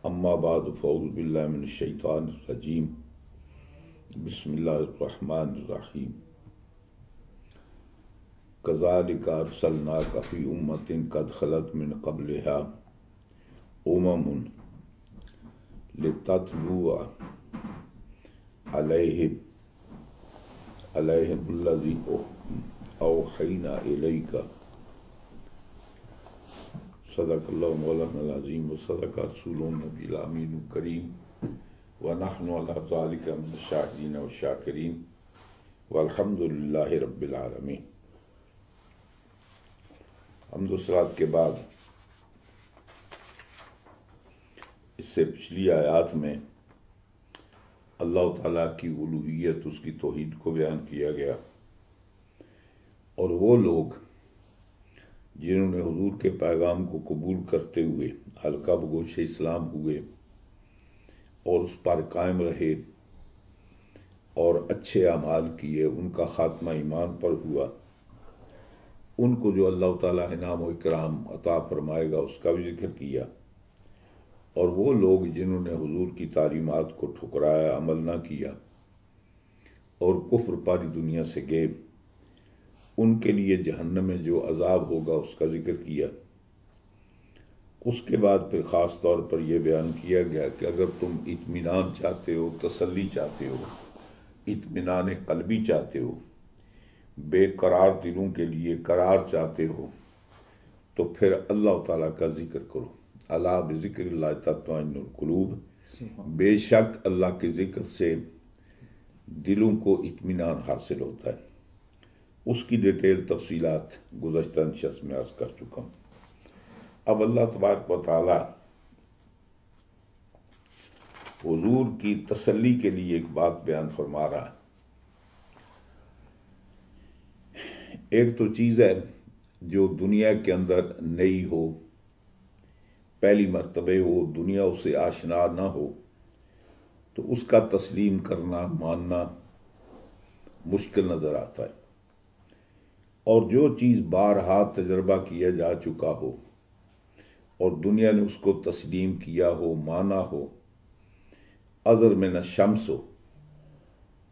اما بعد فاعوذ باللہ من الشیطان الرجیم بسم اللہ الرحمن الرحیم کذالک ارسلناک فی امۃ قد خلت من قبلها لتتلو علیہم الذی اوحینا الیک صدق اللہ مولانا العظیم وصدق رسول النبی الامین الکریم ونحن علی ذلک من الشاہدین والشاکرین والحمد للہ رب العالمین۔ حمد و صلوات کے بعد اس سے پچھلی آیات میں اللہ تعالیٰ کی الوہیت، اس کی توحید کو بیان کیا گیا، اور وہ لوگ جنہوں نے حضور کے پیغام کو قبول کرتے ہوئے حلقہ بگوش اسلام ہوئے اور اس پر قائم رہے اور اچھے اعمال کیے، ان کا خاتمہ ایمان پر ہوا، ان کو جو اللہ تعالیٰ انعام و اکرام عطا فرمائے گا اس کا بھی ذکر کیا۔ اور وہ لوگ جنہوں نے حضور کی تعلیمات کو ٹھکرایا، عمل نہ کیا اور کفر پاری دنیا سے گئے، ان کے لیے جہنم میں جو عذاب ہوگا اس کا ذکر کیا۔ اس کے بعد پھر خاص طور پر یہ بیان کیا گیا کہ اگر تم اطمینان چاہتے ہو، تسلی چاہتے ہو، اطمینان قلبی چاہتے ہو، بے قرار دلوں کے لیے قرار چاہتے ہو، تو پھر اللہ تعالیٰ کا ذکر کرو۔ الا بذکر اللہ تطمئن القلوب، بے شک اللہ کے ذکر سے دلوں کو اطمینان حاصل ہوتا ہے۔ اس کی ڈیٹیل تفصیلات گزشتہ نشست میں عرض کر چکا ہوں۔ اب اللہ تبارک و تعالی حضور کی تسلی کے لیے ایک بات بیان فرما رہا ہے۔ ایک تو چیز ہے جو دنیا کے اندر نئی ہو، پہلی مرتبہ ہو، دنیا اسے آشنا نہ ہو، تو اس کا تسلیم کرنا، ماننا مشکل نظر آتا ہے۔ اور جو چیز بارہا تجربہ کیا جا چکا ہو اور دنیا نے اس کو تسلیم کیا ہو، مانا ہو، اذر میں نہ شمس ہو،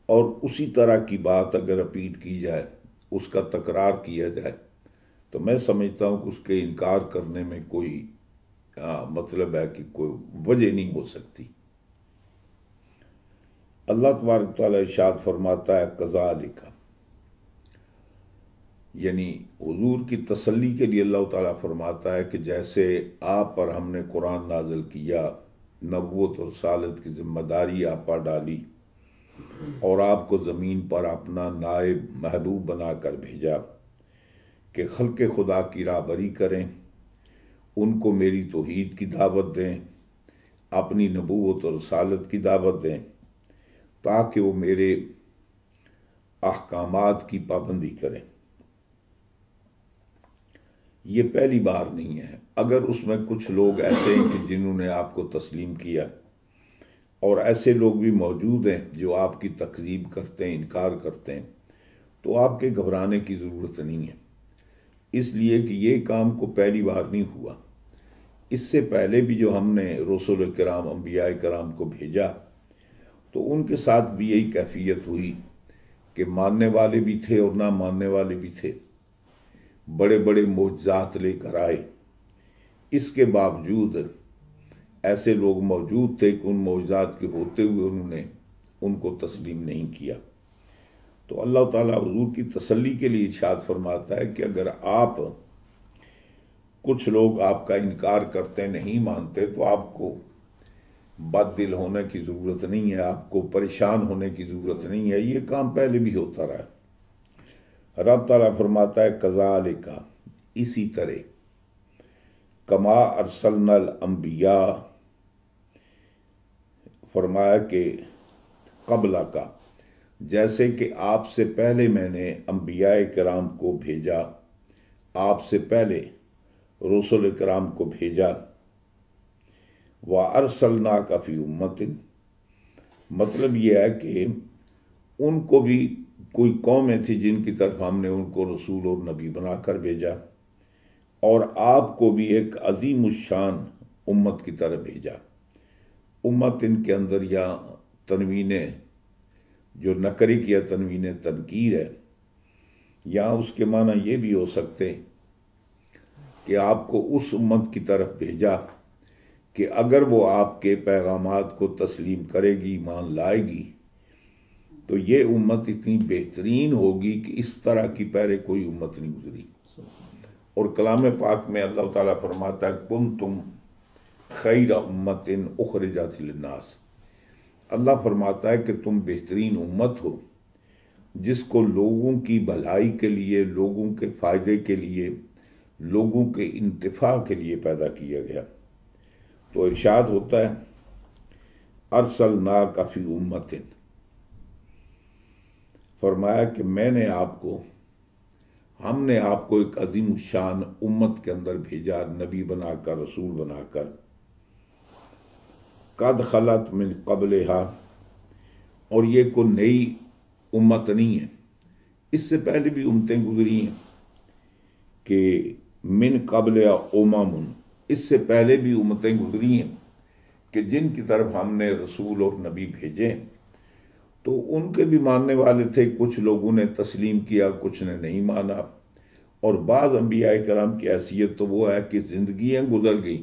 اور اسی طرح کی بات اگر رپیٹ کی جائے، اس کا تکرار کیا جائے، تو میں سمجھتا ہوں کہ اس کے انکار کرنے میں کوئی مطلب ہے کہ کوئی وجہ نہیں ہو سکتی۔ اللہ تبارک تعالیٰ ارشاد فرماتا ہے کذالک، یعنی حضور کی تسلی کے لیے اللہ تعالیٰ فرماتا ہے کہ جیسے آپ پر ہم نے قرآن نازل کیا، نبوت اور رسالت کی ذمہ داری آپ پر ڈالی، اور آپ کو زمین پر اپنا نائب محبوب بنا کر بھیجا کہ خلق خدا کی راہبری کریں، ان کو میری توحید کی دعوت دیں، اپنی نبوت اور رسالت کی دعوت دیں، تاکہ وہ میرے احکامات کی پابندی کریں۔ یہ پہلی بار نہیں ہے۔ اگر اس میں کچھ لوگ ایسے ہیں کہ جنہوں نے آپ کو تسلیم کیا، اور ایسے لوگ بھی موجود ہیں جو آپ کی تکذیب کرتے ہیں، انکار کرتے ہیں، تو آپ کے گھبرانے کی ضرورت نہیں ہے، اس لیے کہ یہ کام کو پہلی بار نہیں ہوا۔ اس سے پہلے بھی جو ہم نے رسول کرام، انبیاء کرام کو بھیجا، تو ان کے ساتھ بھی یہی کیفیت ہوئی کہ ماننے والے بھی تھے اور نہ ماننے والے بھی تھے، بڑے بڑے معجزات لے کر آئے، اس کے باوجود ایسے لوگ موجود تھے کہ ان معجزات کے ہوتے ہوئے انہوں نے ان کو تسلیم نہیں کیا۔ تو اللہ تعالیٰ حضور کی تسلی کے لیے ارشاد فرماتا ہے کہ اگر آپ، کچھ لوگ آپ کا انکار کرتے نہیں مانتے، تو آپ کو بد دل ہونے کی ضرورت نہیں ہے، آپ کو پریشان ہونے کی ضرورت نہیں ہے، یہ کام پہلے بھی ہوتا رہا ہے۔ رب تعالیٰ فرماتا ہے کذالک، اسی طرح، کما ارسلنا الانبیاء، فرمایا کہ قبل کا، جیسے کہ آپ سے پہلے میں نے انبیاء کرام کو بھیجا، آپ سے پہلے رسول کرام کو بھیجا، وَأَرْسَلْنَاكَ فِي أُمَّةٍ، مطلب یہ ہے کہ ان کو بھی کوئی قومیں تھی جن کی طرف ہم نے ان کو رسول اور نبی بنا کر بھیجا، اور آپ کو بھی ایک عظیم الشان امت کی طرف بھیجا۔ امت ان کے اندر یا تنوین جو نکری یا تنوین تنکیر ہے، یا اس کے معنی یہ بھی ہو سکتے کہ آپ کو اس امت کی طرف بھیجا کہ اگر وہ آپ کے پیغامات کو تسلیم کرے گی، ایمان لائے گی، تو یہ امت اتنی بہترین ہوگی کہ اس طرح کی پہلے کوئی امت نہیں گزری۔ اور کلام پاک میں اللہ تعالیٰ فرماتا ہے کنتم خیر امت اخرجت للناس، اللہ فرماتا ہے کہ تم بہترین امت ہو جس کو لوگوں کی بھلائی کے لیے، لوگوں کے فائدے کے لیے، لوگوں کے انتفاع کے لیے پیدا کیا گیا۔ تو ارشاد ہوتا ہے ارسلناک فی امت، فرمایا کہ ہم نے آپ کو ایک عظیم شان امت کے اندر بھیجا، نبی بنا کر، رسول بنا کر۔ قد خلت من قبلہا، اور یہ کوئی نئی امت نہیں ہے، اس سے پہلے بھی امتیں گزری ہیں کہ من قبل امم، اس سے پہلے بھی امتیں گزری ہیں کہ جن کی طرف ہم نے رسول اور نبی بھیجے، تو ان کے بھی ماننے والے تھے، کچھ لوگوں نے تسلیم کیا، کچھ نے نہیں مانا۔ اور بعض انبیاء کرام کی حیثیت تو وہ ہے کہ زندگیاں گزر گئی۔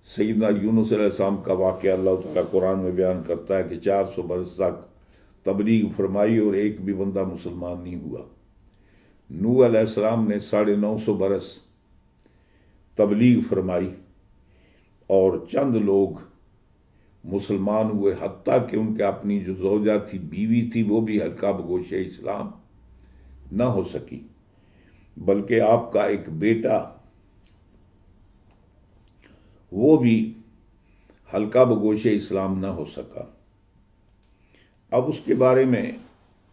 سیدنا یونس علیہ السلام کا واقعہ اللہ تعالیٰ قرآن میں بیان کرتا ہے کہ 400 برس تک تبلیغ فرمائی اور ایک بھی بندہ مسلمان نہیں ہوا۔ نوح علیہ السلام نے 950 برس تبلیغ فرمائی اور چند لوگ مسلمان ہوئے، حتیٰ کہ ان کے اپنی جو زوجہ تھی، بیوی تھی، وہ بھی حلقہ بگوش اسلام نہ ہو سکی، بلکہ آپ کا ایک بیٹا وہ بھی حلقہ بگوش اسلام نہ ہو سکا۔ اب اس کے بارے میں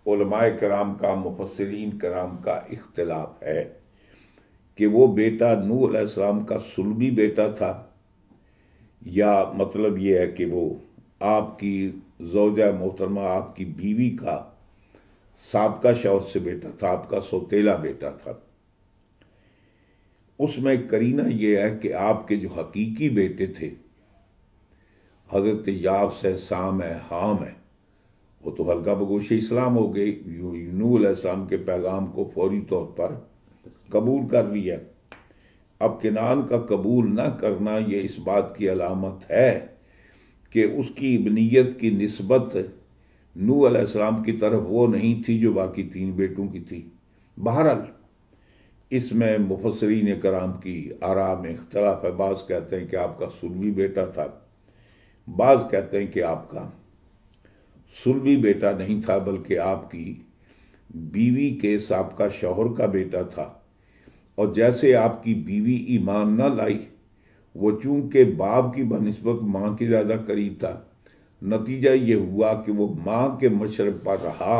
علماء کرام کا، مفسرین کرام کا اختلاف ہے کہ وہ بیٹا نوح علیہ السلام کا صلبی بیٹا تھا، یا مطلب یہ ہے کہ وہ آپ کی زوجہ محترمہ، آپ کی بیوی کا سابقہ شوہر سے بیٹا تھا، آپ کا سوتیلا بیٹا تھا۔ اس میں قرینہ یہ ہے کہ آپ کے جو حقیقی بیٹے تھے، حضرت یافس ہے، سام ہے، حام ہے، وہ تو حلقہ بگوش اسلام ہو گئے، نوح علیہ السلام کے پیغام کو فوری طور پر قبول کر لیا۔ اب کنعان کا قبول نہ کرنا یہ اس بات کی علامت ہے کہ اس کی ابنیت کی نسبت نوح علیہ السلام کی طرف وہ نہیں تھی جو باقی 3 بیٹوں کی تھی۔ بہرحال اس میں مفسرین کرام کی آراء میں اختلاف ہے، بعض کہتے ہیں کہ آپ کا صلبی بیٹا تھا، بعض کہتے ہیں کہ آپ کا صلبی بیٹا نہیں تھا بلکہ آپ کی بیوی کے سابقہ شوہر کا بیٹا تھا۔ اور جیسے آپ کی بیوی ایمان نہ لائی، وہ چونکہ باپ کی بنسبت ماں کے زیادہ قریب تھا، نتیجہ یہ ہوا کہ وہ ماں کے مشرب پر رہا،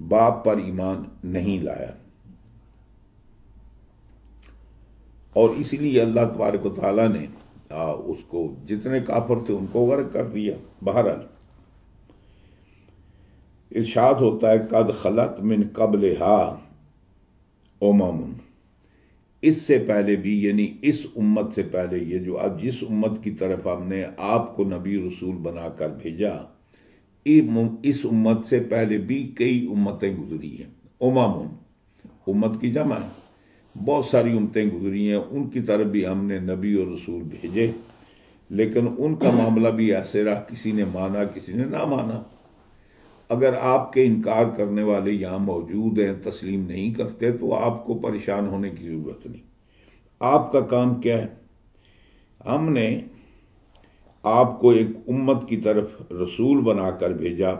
باپ پر ایمان نہیں لایا، اور اسی لیے اللہ تبارک و تعالیٰ نے اس کو جتنے کافر تھے ان کو غرق کر دیا۔ بہرحال ارشاد ہوتا ہے قد خلت من قبلہا امم، اس سے پہلے بھی، یعنی اس امت سے پہلے، یہ جو اب جس امت کی طرف ہم نے آپ کو نبی رسول بنا کر بھیجا، اس امت سے پہلے بھی کئی امتیں گزری ہیں۔ امم امت کی جمع ہے، بہت ساری امتیں گزری ہیں، ان کی طرف بھی ہم نے نبی اور رسول بھیجے، لیکن ان کا معاملہ بھی ایسے رہا، کسی نے مانا، کسی نے نہ مانا۔ اگر آپ کے انکار کرنے والے یہاں موجود ہیں، تسلیم نہیں کرتے، تو آپ کو پریشان ہونے کی ضرورت نہیں۔ آپ کا کام کیا ہے؟ ہم نے آپ کو ایک امت کی طرف رسول بنا کر بھیجا،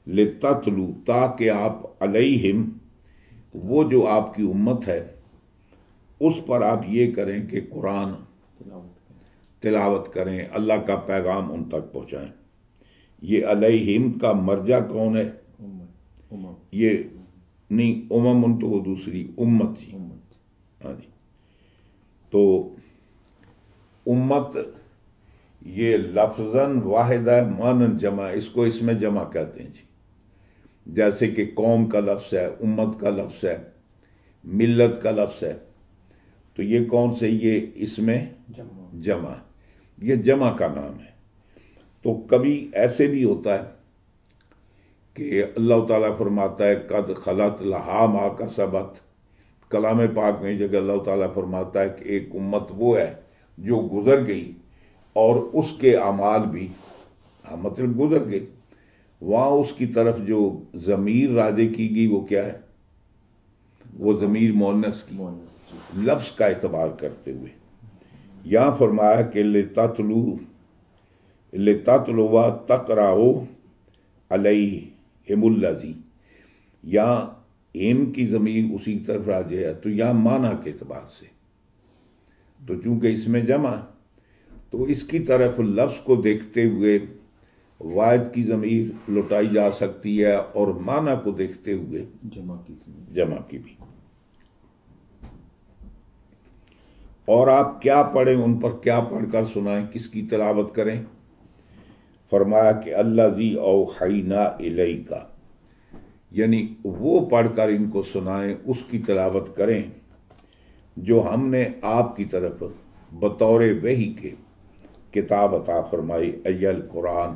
لتتلو، تاکہ آپ علیہم، وہ جو آپ کی امت ہے اس پر آپ یہ کریں کہ قرآن تلاوت کریں، اللہ کا پیغام ان تک پہنچائیں۔ یہ علیہم کا مرجع کون ہے؟ یہ نہیں، امم تو وہ دوسری امت جی، ہاں جی۔ تو امت یہ لفظاً واحد ہے، مانن جمع، اس کو اس میں جمع کہتے ہیں جی۔ جیسے کہ قوم کا لفظ ہے، امت کا لفظ ہے، ملت کا لفظ ہے، تو یہ کون سے؟ یہ اس میں جمع، یہ جمع کا نام ہے۔ تو کبھی ایسے بھی ہوتا ہے کہ اللہ تعالیٰ فرماتا ہے قد خلت لہا ما کسبت، کلام پاک میں جگہ اللہ تعالیٰ فرماتا ہے کہ ایک امت وہ ہے جو گزر گئی اور اس کے اعمال بھی مطلب گزر گئے، وہاں اس کی طرف جو ضمیر راجع کی گئی وہ کیا ہے؟ وہ ضمیر مؤنث کی لفظ کا اعتبار کرتے ہوئے یہاں فرمایا کہ لتتلوا تقرأوا علیہم الذی، یہاں ایم کی ضمیر اسی طرف راجع ہے، تو یہاں معنی کے اعتبار سے تو چونکہ اس میں جمع تو اس کی طرف لفظ کو دیکھتے ہوئے واحد کی ضمیر لٹائی جا سکتی ہے اور معنی کو دیکھتے ہوئے جمع کی بھی۔ اور آپ کیا پڑھیں، ان پر کیا پڑھ کر سنائیں، کس کی تلاوت کریں؟ فرمایا کہ الذی اوحینا الیک، یعنی وہ پڑھ کر ان کو سنائیں، اس کی تلاوت کریں جو ہم نے آپ کی طرف بطور وحی کے کتاب عطا فرمائی، ایل قرآن،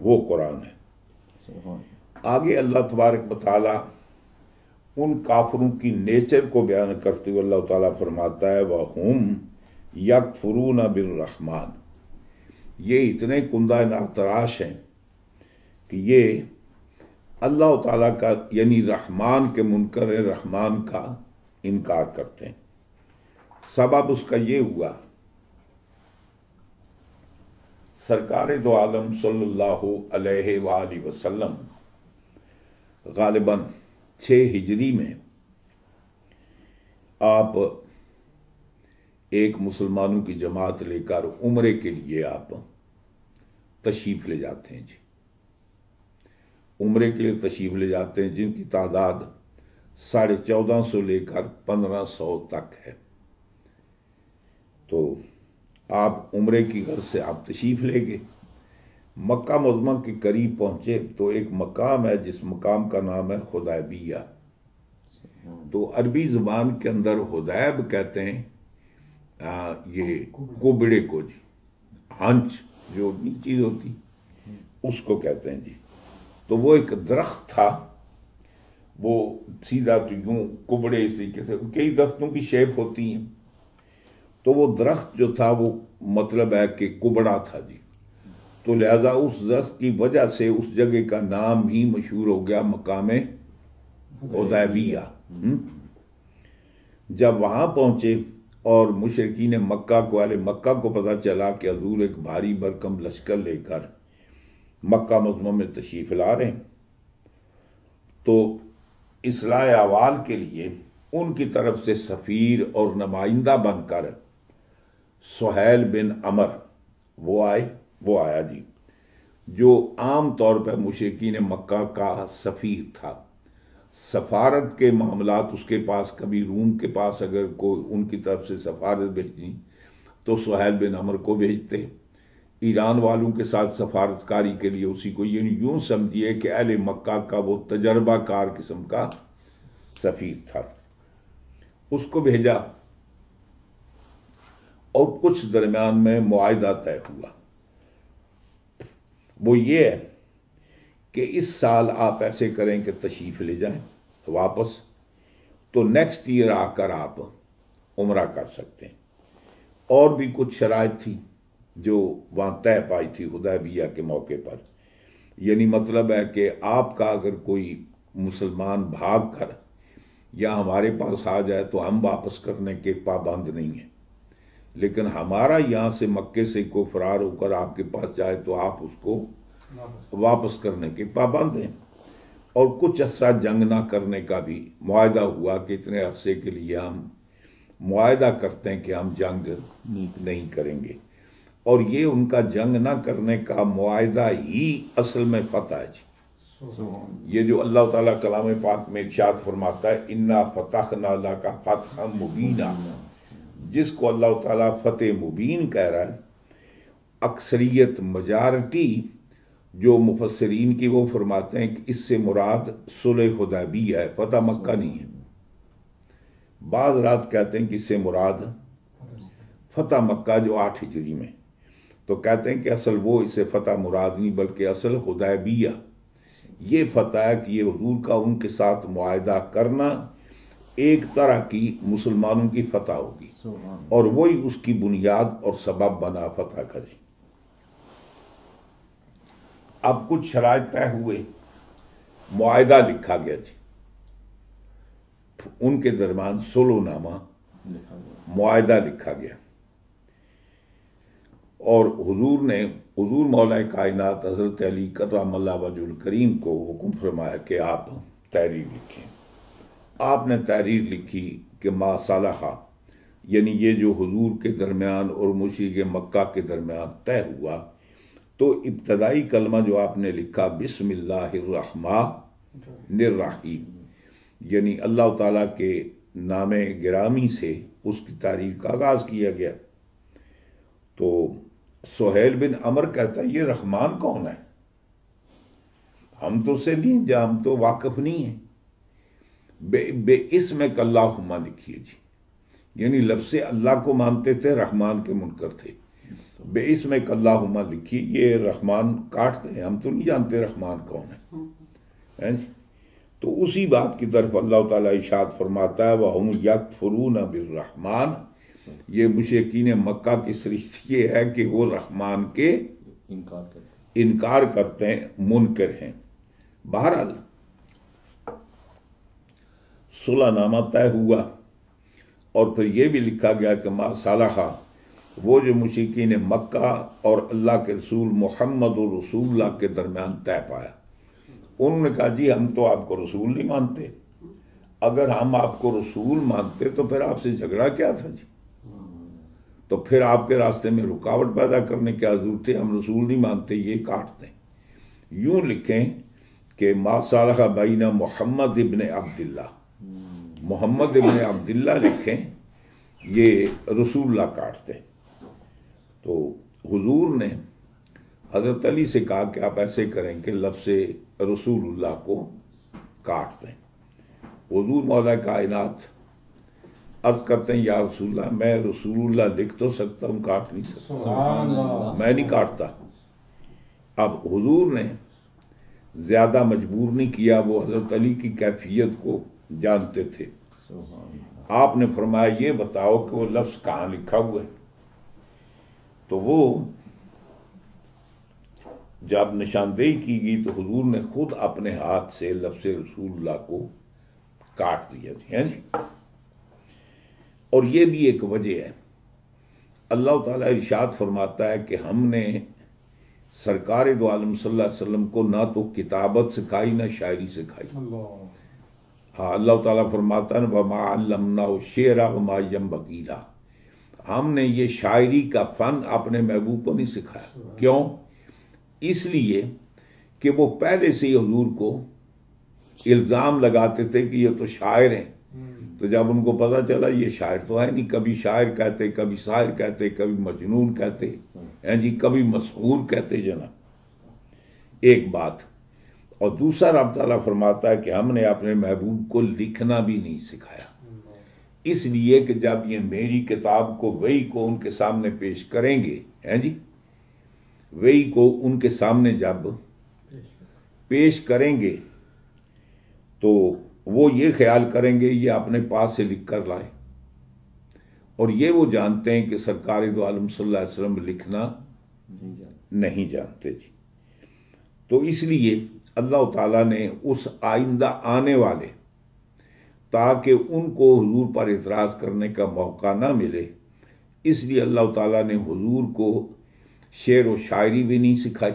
وہ قرآن ہے۔ آگے اللہ تبارک و تعالیٰ ان کافروں کی نیچر کو بیان کرتے ہوئے اللہ تعالیٰ فرماتا ہے وَهُمْ يَكْفُرُونَ بِالرَّحْمَنِ، یہ اتنے کندہ ناتراش ہیں کہ یہ اللہ تعالیٰ کا یعنی رحمان کے منکر رحمان کا انکار کرتے ہیں۔ سبب اس کا یہ ہوا سرکار دو عالم صلی اللہ علیہ وآلہ وسلم غالباً 6 ہجری میں آپ ایک مسلمانوں کی جماعت لے کر عمرے کے لیے آپ تشریف لے جاتے ہیں جی، عمرے کے لیے تشریف لے جاتے ہیں جن کی تعداد 1450 لے کر 1500 تک ہے۔ تو آپ عمرے کی غرض سے آپ تشریف لے گئے، مکہ معظمہ کے قریب پہنچے تو ایک مقام ہے جس مقام کا نام ہے حدیبیہ، تو عربی زبان کے اندر حدیب کہتے ہیں یہ کوبڑے کو جی، ہنچ جو چیز ہوتی اس کو کہتے ہیں جی۔ تو وہ ایک درخت تھا، وہ سیدھا تو یوں کبڑے اس طریقے سے، کئی درختوں کی شیپ ہوتی ہیں، تو وہ درخت جو تھا وہ مطلب ہے کہ کبڑا تھا جی، تو لہذا اس درخت کی وجہ سے اس جگہ کا نام ہی مشہور ہو گیا مقام حدیبیہ۔ جب وہاں پہنچے اور مشرکین مکہ کو اہل مکہ کو پتہ چلا کہ حضور ایک بھاری بھرکم لشکر لے کر مکہ معظمہ میں تشریف لا رہے ہیں، تو اصلاح احوال کے لیے ان کی طرف سے سفیر اور نمائندہ بن کر سہیل بن عمر وہ آیا جی، جو عام طور پر مشرکین مکہ کا سفیر تھا۔ سفارت کے معاملات اس کے پاس، کبھی روم کے پاس اگر کوئی ان کی طرف سے سفارت بھیجنی تو سہیل بن عمر کو بھیجتے، ایران والوں کے ساتھ سفارت کاری کے لیے اسی کو، یعنی یوں سمجھیے کہ اہل مکہ کا وہ تجربہ کار قسم کا سفیر تھا، اس کو بھیجا اور کچھ درمیان میں معاہدہ طے ہوا، وہ یہ ہے کہ اس سال آپ ایسے کریں کہ تشریف لے جائیں واپس، تو نیکسٹ ایئر آ کر آپ عمرہ کر سکتے ہیں۔ اور بھی کچھ شرائط تھی جو وہاں طے پائی تھی حدیبیہ کے موقع پر، یعنی مطلب ہے کہ آپ کا اگر کوئی مسلمان بھاگ کر یا ہمارے پاس آ جائے تو ہم واپس کرنے کے پابند نہیں ہیں، لیکن ہمارا یہاں سے مکے سے کوئی فرار ہو کر آپ کے پاس جائے تو آپ اس کو واپس کرنے کے پابند ہیں۔ اور کچھ عرصہ جنگ نہ کرنے کا بھی معاہدہ ہوا کہ اتنے عرصے کے لیے ہم معاہدہ کرتے ہیں کہ ہم جنگ نہیں کریں گے، اور یہ ان کا جنگ نہ کرنے کا معاہدہ ہی اصل میں فتح ہے جی۔ یہ جو اللہ تعالیٰ کلام پاک میں ارشاد فرماتا ہے انا فتحنا لک فتحا مبینا، جس کو اللہ تعالیٰ فتح مبین کہہ رہا ہے، اکثریت مجارٹی جو مفسرین کی وہ فرماتے ہیں کہ اس سے مراد صلح حدیبیہ ہے، فتح مکہ نہیں ہے۔ بعض رات کہتے ہیں کہ اس سے مراد فتح مکہ جو 8 ہجری میں، تو کہتے ہیں کہ اصل وہ اس سے فتح مراد نہیں بلکہ اصل حدیبیہ یہ فتح ہے کہ یہ حضور کا ان کے ساتھ معاہدہ کرنا ایک طرح کی مسلمانوں کی فتح ہوگی اور وہی اس کی بنیاد اور سبب بنا فتح کا جی۔ اب کچھ شرائط طے ہوئے، معاہدہ لکھا گیا جی، ان کے درمیان صلح نامہ معاہدہ لکھا گیا، اور حضور مولا کائنات حضرت علی کرم اللہ وجہ الکریم کو حکم فرمایا کہ آپ تحریر لکھیں۔ آپ نے تحریر لکھی کہ ما صالحہ، یعنی یہ جو حضور کے درمیان اور مشرک مکہ کے درمیان طے ہوا، تو ابتدائی کلمہ جو آپ نے لکھا بسم اللہ الرحمن الرحیم، یعنی اللہ تعالیٰ کے نام گرامی سے اس کی تحریر کا آغاز کیا گیا۔ تو سہیل بن عمر کہتا ہے یہ رحمان کون ہے؟ ہم تو سے نہیں جا، ہم تو واقف نہیں ہیں۔ بے اسم اللہم لکھیے جی، یعنی لفظ اللہ کو مانتے تھے، رحمان کے منکر تھے۔ بے اسم اللہم لکھیے، یہ رحمان کاٹ دیں، ہم تو نہیں جانتے رحمان کون ہے جی۔ تو اسی بات کی طرف اللہ تعالیٰ ارشاد فرماتا ہے وَهُمْ يَكْفُرُونَ بِالرَّحْمَانِ، یہ مشرکین مکہ کی سرشت یہ ہے کہ وہ رحمان کے انکار کرتے ہیں، منکر ہیں۔ بہرحال صلح نامہ طے ہوا، اور پھر یہ بھی لکھا گیا کہ ما صالحہ، وہ جو مشرکین مکہ اور اللہ کے رسول محمد رسول اللہ کے درمیان طے پایا، انہوں نے کہا جی ہم تو آپ کو رسول نہیں مانتے، اگر ہم آپ کو رسول مانتے تو پھر آپ سے جھگڑا کیا تھا جی، تو پھر آپ کے راستے میں رکاوٹ پیدا کرنے کیا ضرورت ہے؟ ہم رسول نہیں مانتے، یہ کاٹ دیں۔ یوں لکھیں کہ ما صالح بین محمد ابن عبداللہ، محمد ابن عبداللہ لکھیں، یہ رسول اللہ کاٹ دیں۔ تو حضور نے حضرت علی سے کہا کہ آپ ایسے کریں کہ لفظ رسول اللہ کو کاٹ دیں۔ حضور مولا کائنات عرض کرتے ہیں یا رسول اللہ میں رسول اللہ لکھ تو سکتا ہوں، کاٹ نہیں سکتا، میں نہیں کاٹتا۔ اب حضور نے زیادہ مجبور نہیں کیا، وہ حضرت علی کی کیفیت کو جانتے تھے۔ آپ نے فرمایا یہ بتاؤ کہ وہ لفظ کہاں لکھا ہوا ہے؟ تو وہ جب نشاندہی کی گئی تو حضور نے خود اپنے ہاتھ سے لفظ رسول اللہ کو کاٹ دیا جی۔ اور یہ بھی ایک وجہ ہے، اللہ تعالیٰ ارشاد فرماتا ہے کہ ہم نے سرکار دو عالم صلی اللہ علیہ وسلم کو نہ تو کتابت سکھائی نہ شاعری سکھائی۔ ہاں اللہ تعالیٰ فرماتا ہے وَمَا عَلَّمْنَاهُ الشِّعْرَ وَمَا يَنبَغِي لَهُ، ہم نے یہ شاعری کا فن اپنے محبوب کو نہیں سکھایا۔ کیوں؟ اس لیے کہ وہ پہلے سے ہی حضور کو الزام لگاتے تھے کہ یہ تو شاعر ہیں، تو جب ان کو پتا چلا یہ شاعر تو ہے نہیں، کبھی شاعر کہتے، کبھی شاعر کہتے، کبھی مجنون کہتے ہیں جی، کبھی مسحور کہتے جناب، ایک بات۔ اور دوسرا رب تعالیٰ فرماتا ہے کہ ہم نے اپنے محبوب کو لکھنا بھی نہیں سکھایا، اس لیے کہ جب یہ میری کتاب کو وحی کو ان کے سامنے پیش کریں گے ہیں جی، وحی کو ان کے سامنے جب پیش کریں گے تو وہ یہ خیال کریں گے یہ اپنے پاس سے لکھ کر لائے، اور یہ وہ جانتے ہیں کہ سرکار دو عالم صلی اللہ علیہ وسلم لکھنا نہیں جانتے جی۔ تو اس لیے اللہ تعالیٰ نے اس آئندہ آنے والے، تاکہ ان کو حضور پر اعتراض کرنے کا موقع نہ ملے، اس لیے اللہ تعالیٰ نے حضور کو شعر و شاعری بھی نہیں سکھائی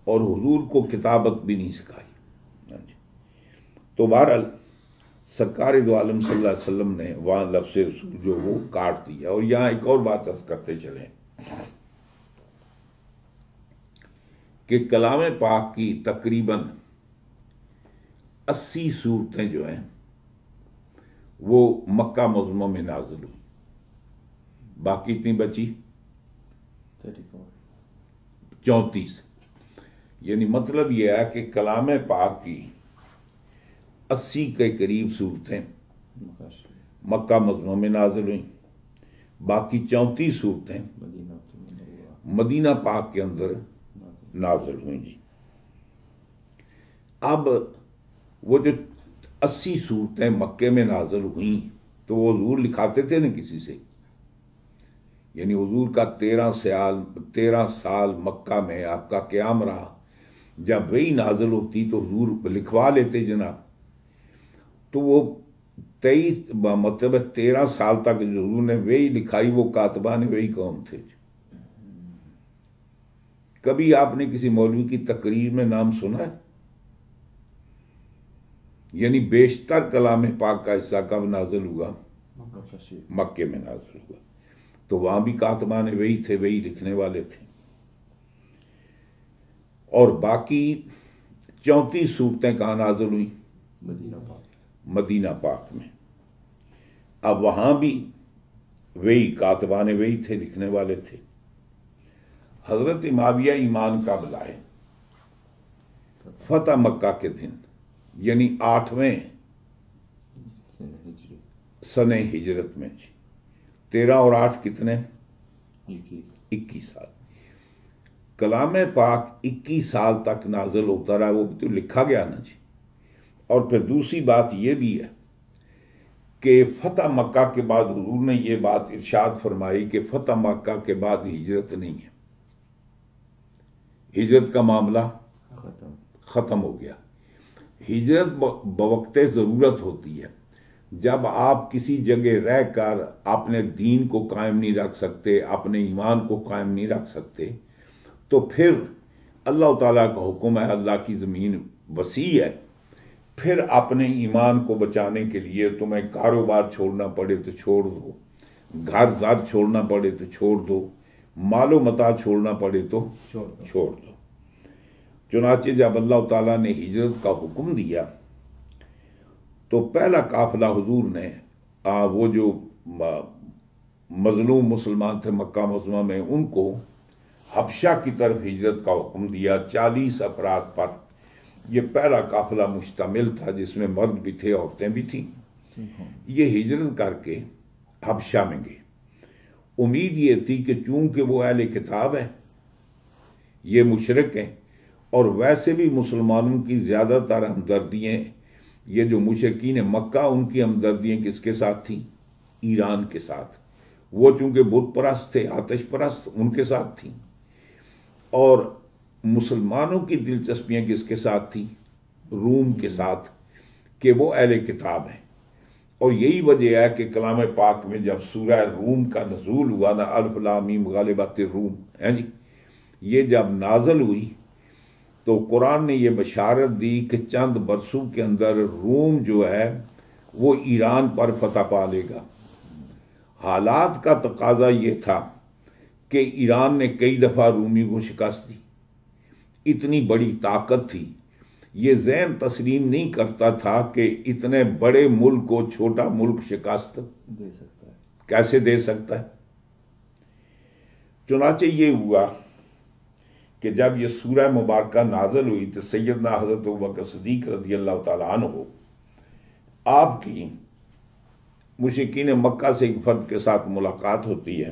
اور حضور کو کتابت بھی نہیں سکھائی۔ تو بہرحال سرکار دو عالم صلی اللہ علیہ وسلم نے وہاں لفظ رسول جو وہ کاٹ دیا۔ اور یہاں ایک اور بات عرض کرتے چلیں کہ کلام پاک کی تقریباً 80 صورتیں جو ہیں وہ مکہ معظمہ میں نازل ہوئی، باقی اتنی بچی 34۔ یعنی مطلب یہ ہے کہ کلام پاک کی 80 کے قریب صورتیں مکہ معظمہ میں نازل ہوئیں، باقی 34 صورتیں مدینہ پاک کے اندر نازل ہوئیں جی۔ اب وہ جو 80 صورتیں مکے میں نازل ہوئیں تو وہ حضور لکھاتے تھے نا کسی سے، یعنی حضور کا 13 سال مکہ میں آپ کا قیام رہا، جب وہی نازل ہوتی تو حضور لکھوا لیتے جناب۔ تو وہ 13 سال تک جو حضور نے وہی لکھائی، وہ کاتبان وہی قوم تھے۔ کبھی آپ نے کسی مولوی کی تقریر میں نام سنا ہے؟ یعنی بیشتر کلام پاک کا حصہ کب نازل ہوا؟ مکے میں نازل ہوا، تو وہاں بھی کاتبان وہی تھے، وہی لکھنے والے تھے۔ اور باقی 34 صورتیں کہاں نازل ہوئی؟ مدینہ پاک میں۔ اب وہاں بھی وہی کاتبان وہی تھے، لکھنے والے تھے۔ حضرت معاویہ ایمان کب لائے؟ فتح مکہ کے دن، یعنی 8ویں سنہ ہجرت میں جی۔ 13 اور 8 کتنے؟ 21 سال۔ کلام پاک 21 سال تک نازل ہوتا رہا، وہ تو لکھا گیا نا جی۔ اور پھر دوسری بات یہ بھی ہے کہ فتح مکہ کے بعد حضور نے یہ بات ارشاد فرمائی کہ فتح مکہ کے بعد ہجرت نہیں ہے، ہجرت کا معاملہ ختم ہو گیا۔ ہجرت بوقت ضرورت ہوتی ہے، جب آپ کسی جگہ رہ کر اپنے دین کو قائم نہیں رکھ سکتے، اپنے ایمان کو قائم نہیں رکھ سکتے، تو پھر اللہ تعالیٰ کا حکم ہے، اللہ کی زمین وسیع ہے، پھر اپنے ایمان کو بچانے کے لیے تمہیں کاروبار چھوڑنا پڑے تو چھوڑ دو، گھر چھوڑنا پڑے تو چھوڑ دو، مال و متاع چھوڑنا پڑے تو چھوڑ دو۔ چنانچہ جب اللہ تعالیٰ نے ہجرت کا حکم دیا تو پہلا قافلہ حضور نے وہ جو مظلوم مسلمان تھے مکہ معظمہ میں، ان کو حبشہ کی طرف ہجرت کا حکم دیا 40 افراد پر۔ یہ پہلا قافلہ مشتمل تھا، جس میں مرد بھی تھے، عورتیں بھی تھیں۔ یہ ہجرت کر کے حبشہ میں گئے۔ امید یہ تھی کہ چونکہ وہ اہل کتاب ہیں، یہ مشرک ہیں، اور ویسے بھی مسلمانوں کی زیادہ تر ہمدردیاں، یہ جو مشرکین مکہ، ان کی ہمدردیاں کس کے ساتھ تھیں؟ ایران کے ساتھ۔ وہ چونکہ بت پرست تھے، آتش پرست، ان کے ساتھ تھیں۔ اور مسلمانوں کی دلچسپیاں کس کے ساتھ تھیں؟ روم کے ساتھ، کہ وہ اہل کتاب ہیں۔ اور یہی وجہ ہے کہ کلام پاک میں جب سورہ روم کا نزول ہوا نا، الف لام میم غالبۃ الروم ہے جی، یہ جب نازل ہوئی تو قرآن نے یہ بشارت دی کہ چند برسوں کے اندر روم جو ہے وہ ایران پر فتح پا لے گا۔ حالات کا تقاضا یہ تھا کہ ایران نے کئی دفعہ رومی کو شکست دی، اتنی بڑی طاقت تھی، یہ ذہن تسلیم نہیں کرتا تھا کہ اتنے بڑے ملک کو چھوٹا ملک شکست دے سکتا ہے، کیسے دے سکتا ہے۔ چنانچہ یہ ہوا کہ جب یہ سورہ مبارکہ نازل ہوئی تو سیدنا حضرت ابوبکر صدیق رضی اللہ تعالیٰ عنہ آپ کی مشرکین مکہ سے ایک فرد کے ساتھ ملاقات ہوتی ہے،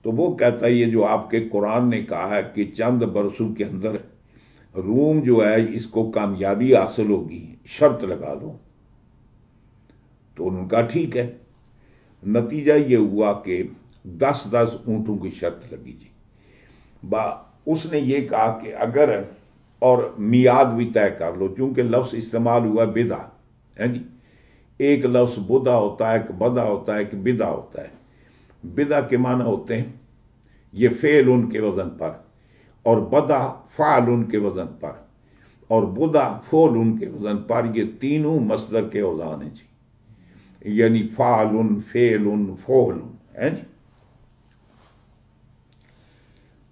تو وہ کہتا ہے یہ جو آپ کے قرآن نے کہا ہے کہ چند برسوں کے اندر روم جو ہے اس کو کامیابی حاصل ہوگی، شرط لگا لو۔ تو ان کا ٹھیک ہے۔ نتیجہ یہ ہوا کہ 10 اونٹوں کی شرط لگی جی۔ اس نے یہ کہا کہ اگر، اور میعاد بھی طے کر لو، چونکہ لفظ استعمال ہوا بدع ہے جی، ایک لفظ بدع ہوتا ہے، ایک بدع ہوتا ہے، ایک بدع ہوتا ہے۔ بدع کے معنی ہوتے ہیں یہ فعل ان کے وزن پر، اور بدع فعل ان کے وزن پر، اور بدع فعل ان کے وزن پر، یہ تینوں مصدر کے اوزان ہیں جی، یعنی فعل، فعل، فعل ہے جی۔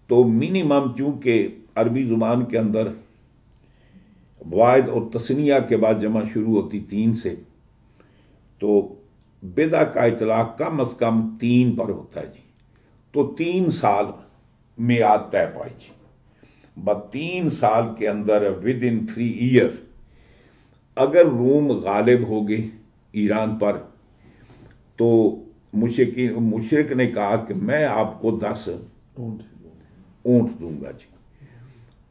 تو منیمم چونکہ عربی زبان کے اندر واحد اور تثنیہ کے بعد جمع شروع ہوتی 3 سے، تو بدع کا اطلاق کم از کم 3 پر ہوتا ہے جی۔ تو 3 سال میعاد طے پائی جی۔ 3 سال کے اندر within 3 years اگر روم غالب ہو گئے ایران پر، تو مشرک نے کہا کہ میں آپ کو 10 اونٹ دوں گا جی،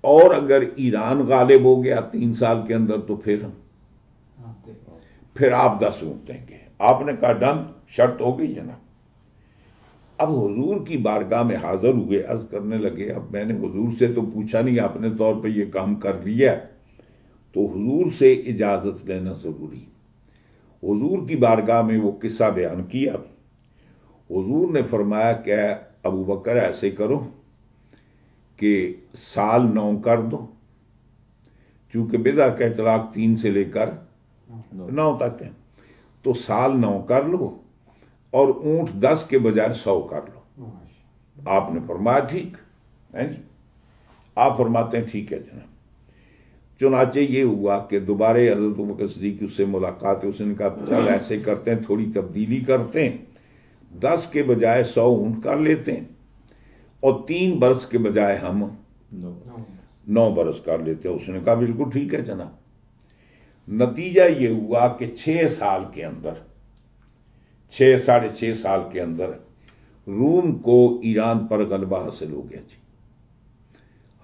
اور اگر ایران غالب ہو گیا 3 سال کے اندر تو پھر آپ 10 اونٹ دیں گے۔ آپ نے کہا ڈن، شرط ہو گئی جناب۔ اب حضور کی بارگاہ میں حاضر ہوئے، عرض کرنے لگے اب میں نے حضور سے تو پوچھا نہیں، اپنے طور پہ یہ کام کر لیا، تو حضور سے اجازت لینا ضروری۔ حضور کی بارگاہ میں وہ قصہ بیان کیا۔ حضور نے فرمایا کہ ابو بکر ایسے کرو کہ سال 9 کر دو، چونکہ بدع کا اطلاق 3 سے لے کر 9 تک ہے، تو سال 9 کر لو اور اونٹ 10 کے بجائے 100 کر لو۔ آپ نے فرمایا ٹھیک ہے جی، آپ فرماتے ہیں ٹھیک ہے جناب۔ چنانچہ یہ ہوا کہ دوبارہ حضرت ابوبکر صدیق اس سے ملاقات ہے، اس نے کہا چل ایسے کرتے ہیں، تھوڑی تبدیلی کرتے ہیں، 10 کے بجائے 100 اونٹ کر لیتے ہیں، اور 3 برس کے بجائے ہم 9 برس کر لیتے ہیں۔ اس نے کہا بالکل ٹھیک ہے جناب۔ نتیجہ یہ ہوا کہ 6 سال کے اندر، 6.5 سال کے اندر روم کو ایران پر غلبہ حاصل ہو گیا جی۔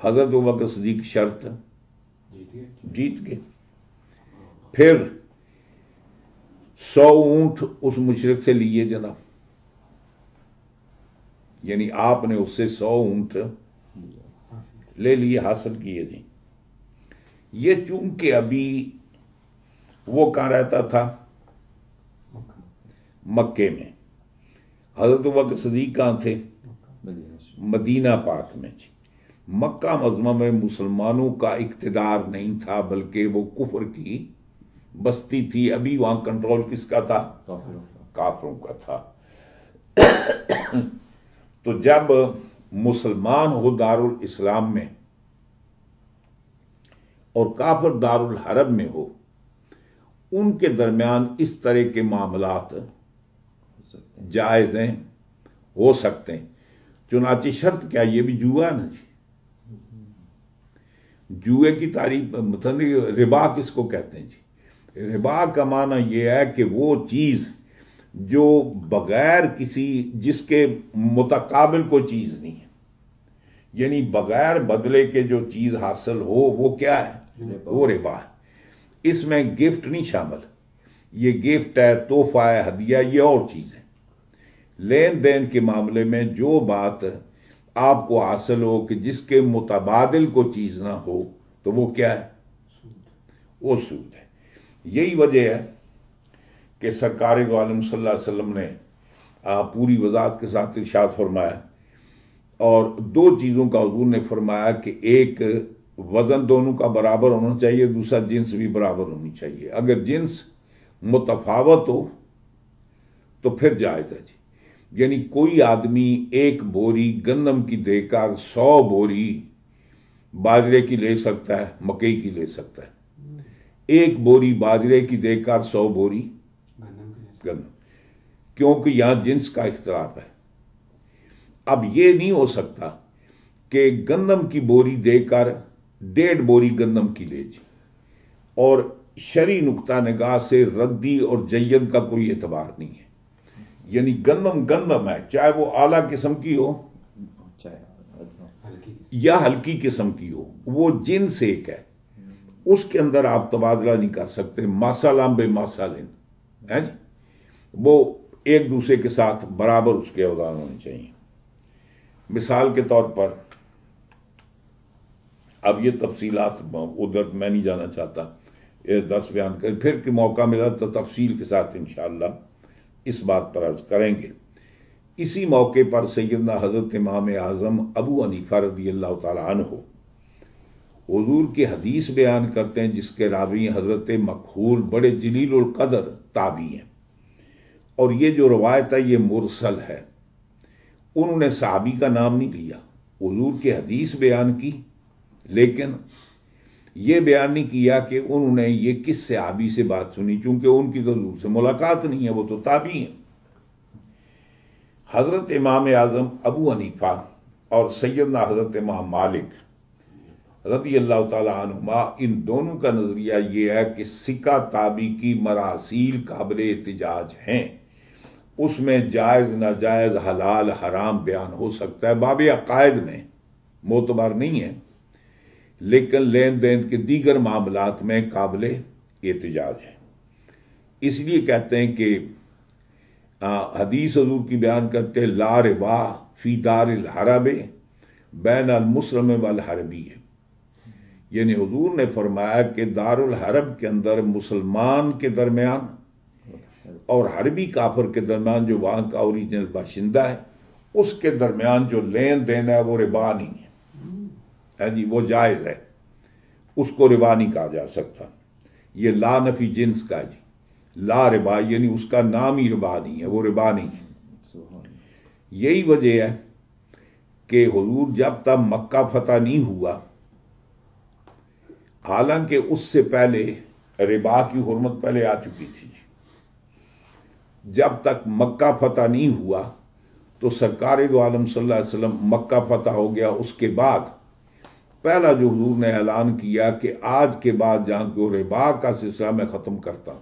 حضرت ابوبکر صدیق شرط جیت گئے۔ پھر 100 اونٹ اس مشرک سے لیے جناب، یعنی آپ نے اس سے 100 اونٹ لے لیے، حاصل کیے جی۔ یہ چونکہ ابھی وہ کہاں رہتا تھا؟ مکے میں۔ حضرت ابوبکر صدیق کہاں تھے؟ مدینہ پاک میں جی۔ مکہ معظمہ میں مسلمانوں کا اقتدار نہیں تھا، بلکہ وہ کفر کی بستی تھی۔ ابھی وہاں کنٹرول کس کا تھا؟ کافروں کا تھا۔ تو جب مسلمان ہو دارالاسلام میں اور کافر دارالحرب میں ہو، ان کے درمیان اس طرح کے معاملات جائز ہیں، ہو سکتے ہیں۔ چنانچہ شرط کیا؟ یہ بھی جوا نا جی۔ جوئے کی تعریف مطلب ربا کس کو کہتے ہیں جی؟ ربا کا معنی یہ ہے کہ وہ چیز جو بغیر کسی، جس کے متقابل کوئی چیز نہیں ہے، یعنی بغیر بدلے کے جو چیز حاصل ہو وہ کیا ہے؟ وہ ربا ہے۔ اس میں گفٹ نہیں شامل، یہ گفٹ ہے، تحفہ ہے، ہدیہ، یہ اور چیز ہے۔ لین دین کے معاملے میں جو بات آپ کو حاصل ہو کہ جس کے متبادل کو چیز نہ ہو تو وہ کیا ہے؟ وہ سود ہے۔ یہی وجہ ہے کہ سرکار دو عالم صلی اللہ علیہ وسلم نے پوری وضاحت کے ساتھ ارشاد فرمایا، اور 2 چیزوں کا حضور نے فرمایا کہ ایک وزن دونوں کا برابر ہونا چاہیے، دوسرا جنس بھی برابر ہونی چاہیے۔ اگر جنس متفاوت ہو تو پھر جائز ہے جی، یعنی کوئی آدمی 1 بوری گندم کی دے کر 100 بوری باجرے کی لے سکتا ہے، مکئی کی لے سکتا ہے۔ 1 بوری باجرے کی دے کر 100 بوری گندم، کیونکہ یہاں جنس کا اختلاف ہے۔ اب یہ نہیں ہو سکتا کہ گندم کی بوری دے کر 1.5 بوری گندم کی لے جی، اور شرعی نقطہ نگاہ سے ردی اور جید کا کوئی اعتبار نہیں ہے۔ یعنی گندم گندم ہے، چاہے وہ اعلیٰ قسم کی ہو یا ہلکی قسم کی ہو، وہ جنس ایک ہے، اس کے اندر آپ تبادلہ نہیں کر سکتے۔ ماسالم بے ماسالن ہے جی، وہ ایک دوسرے کے ساتھ برابر اس کے اوزان ہونے چاہیے۔ مثال کے طور پر، اب یہ تفصیلات ادھر میں نہیں جانا چاہتا، 10 بیان کر، پھر کہ موقع ملا تو تفصیل کے ساتھ انشاءاللہ اس بات پر عرض کریں گے۔ اسی موقع پر سیدنا حضرت امام اعظم ابو حنیفہ رضی اللہ تعالی عنہ حضور کی حدیث بیان کرتے ہیں، جس کے راوی حضرت مکحول بڑے جلیل القدر تابعی ہیں، اور یہ جو روایت ہے یہ مرسل ہے۔ انہوں نے صحابی کا نام نہیں لیا، حضور کی حدیث بیان کی، لیکن یہ بیان نہیں کیا کہ انہوں نے یہ کس صحابی سے بات سنی، چونکہ ان کی تو حضور سے ملاقات نہیں ہے، وہ تو تابعی ہیں۔ حضرت امام اعظم ابو حنیفہ اور سیدنا حضرت امام مالک رضی اللہ تعالی عنہما، ان دونوں کا نظریہ یہ ہے کہ سکہ تابعی کی مراسیل قابل احتجاج ہیں، اس میں جائز ناجائز حلال حرام بیان ہو سکتا ہے، باب عقائد میں معتبر نہیں ہے، لیکن لین دین کے دیگر معاملات میں قابل احتجاج ہے۔ اس لیے کہتے ہیں کہ حدیث حضور کی بیان کرتے ہیں لا ربا فی دار الحرب بین المسلم والحربی ہے، یعنی حضور نے فرمایا کہ دار الحرب کے اندر مسلمان کے درمیان اور حربی کافر کے درمیان جو وہاں کا اوریجنل باشندہ ہے اس کے درمیان جو لین دین ہے وہ ربا نہیں ہے جی، وہ جائز ہے، اس کو ربا نہیں کہا جا سکتا۔ یہ لا نفی جنس کا ہے جی، لا ربا یعنی اس کا نام ہی ربا نہیں ہے، وہ ربا نہیں ہے۔ یہی وجہ ہے کہ حضور جب تک مکہ فتح نہیں ہوا، حالانکہ اس سے پہلے ربا کی حرمت پہلے آ چکی تھی، جب تک مکہ فتح نہیں ہوا تو سرکار دو عالم صلی اللہ علیہ وسلم مکہ فتح ہو گیا، اس کے بعد پہلا جو حضور نے اعلان کیا کہ آج کے بعد جہاں کو ربا کا سلسلہ میں ختم کرتا ہوں،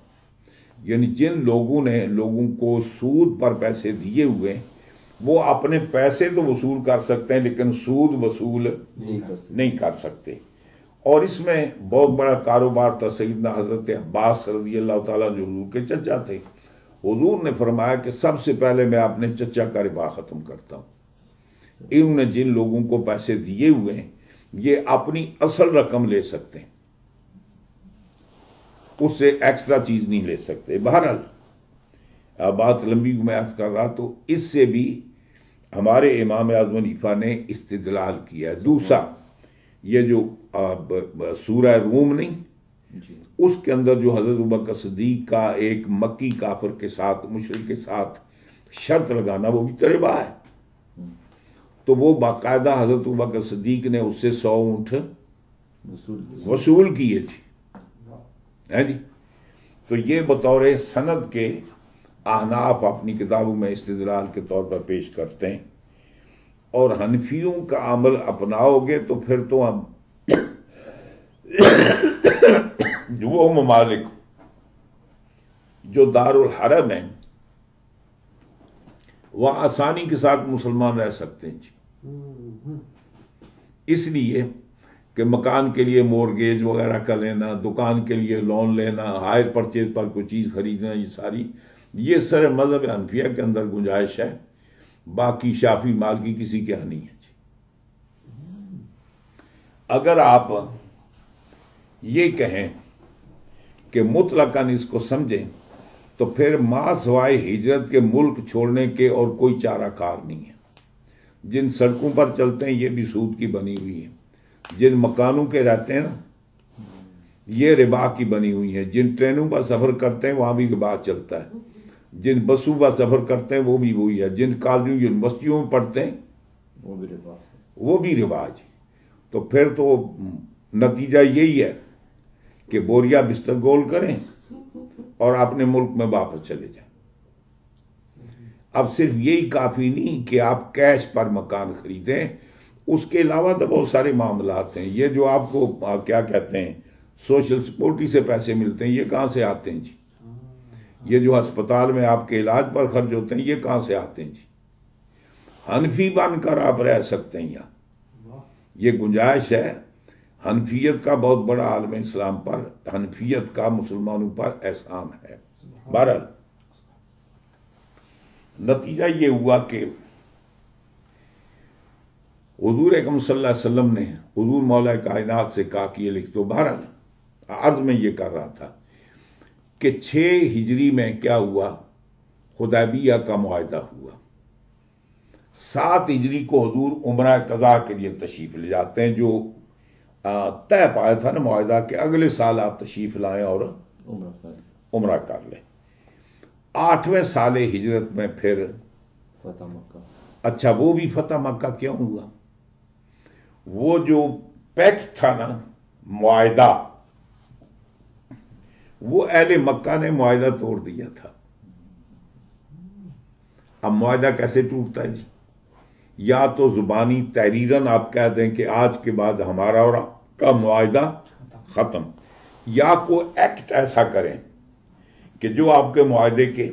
یعنی جن لوگوں نے لوگوں کو سود پر پیسے دیے ہوئے وہ اپنے پیسے تو وصول کر سکتے ہیں لیکن سود وصول نہیں کر سکتے۔ اور اس میں بہت بڑا کاروبار تھا سیدنا حضرت عباس رضی اللہ تعالیٰ جو حضور کے چچا تھے، حضور نے فرمایا کہ سب سے پہلے میں اپنے چچا کا ربا ختم کرتا ہوں۔ انہوں نے جن لوگوں کو پیسے دیے ہوئے ہیں یہ اپنی اصل رقم لے سکتے ہیں، اس سے ایکسٹرا چیز نہیں لے سکتے۔ بہرحال بات لمبی میں عرض کر رہا، تو اس سے بھی ہمارے امام اعظم حنیفہ نے استدلال کیا ہے۔ دوسرا یہ جو سورہ روم نہیں، اس کے اندر جو حضرت ابوبکر صدیق کا ایک مکی کافر کے ساتھ مشرک کے ساتھ شرط لگانا وہ بھی ربا ہے، تو وہ باقاعدہ حضرت ابوبکر صدیق نے اس سے 100 اونٹ وصول کیے تھے جی۔ تو یہ بطور سند کے احناف اپنی کتابوں میں استدلال کے طور پر پیش کرتے ہیں، اور حنفیوں کا عمل اپناؤ گے تو پھر تو ہم وہ ممالک جو دار الحرم ہیں وہاں آسانی کے ساتھ مسلمان رہ سکتے ہیں جی، اس لیے کہ مکان کے لیے مورگیج وغیرہ کا لینا، دکان کے لیے لون لینا، ہائر پرچیز پر کوئی چیز خریدنا، یہ ساری یہ سر مذہب حنفیہ کے اندر گنجائش ہے، باقی شافی مالکی کسی کے یہاں نہیں ہے جی۔ اگر آپ یہ کہیں کہ مطلقاً اس کو سمجھیں تو پھر ما سوائے ہجرت کے ملک چھوڑنے کے اور کوئی چارہ کار نہیں ہے۔ جن سڑکوں پر چلتے ہیں یہ بھی سود کی بنی ہوئی ہے، جن مکانوں کے رہتے ہیں نا یہ ربا کی بنی ہوئی ہیں، جن ٹرینوں پر سفر کرتے ہیں وہاں بھی ربا چلتا ہے، جن بسوں پر سفر کرتے ہیں وہ بھی وہی ہے، جن کالجوں یونیورسٹیوں میں پڑھتے ہیں وہ بھی ربا ہے۔ تو پھر تو نتیجہ یہی ہے کہ بوریا بستر گول کریں اور اپنے ملک میں واپس چلے جائیں۔ اب صرف یہی کافی نہیں کہ آپ کیش پر مکان خریدیں، اس کے علاوہ تو بہت سارے معاملات ہیں۔ یہ جو آپ کو کیا کہتے ہیں سوشل سیکورٹی سے پیسے ملتے ہیں، یہ کہاں سے آتے ہیں جی؟ یہ جو ہسپتال میں آپ کے علاج پر خرچ ہوتے ہیں یہ کہاں سے آتے ہیں جی؟ حنفی بن کر آپ رہ سکتے ہیں یہاں، یہ گنجائش ہے۔ حنفیت کا بہت بڑا عالم اسلام پر، حنفیت کا مسلمانوں پر احسان ہے۔ بہرحال نتیجہ یہ ہوا کہ حضور اکرم صلی اللہ علیہ وسلم نے حضور مولا کائنات سے کہا کہ یہ لکھ دو۔ بہرحال عرض میں یہ کر رہا تھا کہ 6 ہجری میں کیا ہوا، حدیبیہ کا معاہدہ ہوا۔ 7 ہجری کو حضور عمرہ قضا کے لیے تشریف لے جاتے ہیں، جو طے پایا تھا نا معاہدہ کہ اگلے سال آپ تشریف لائیں اور عمرہ کر لیں۔ 8ویں سال ہجرت میں پھر فتح مکہ۔ اچھا وہ بھی فتح مکہ کیوں ہوا؟ وہ جو پیکٹ تھا نا معاہدہ، وہ اہل مکہ نے معاہدہ توڑ دیا تھا۔ اب معاہدہ کیسے ٹوٹتا ہے جی؟ یا تو زبانی تحریراً آپ کہہ دیں کہ آج کے بعد ہمارا اور آپ کا معاہدہ ختم، یا کوئی ایکٹ ایسا کریں کہ جو آپ کے معاہدے کے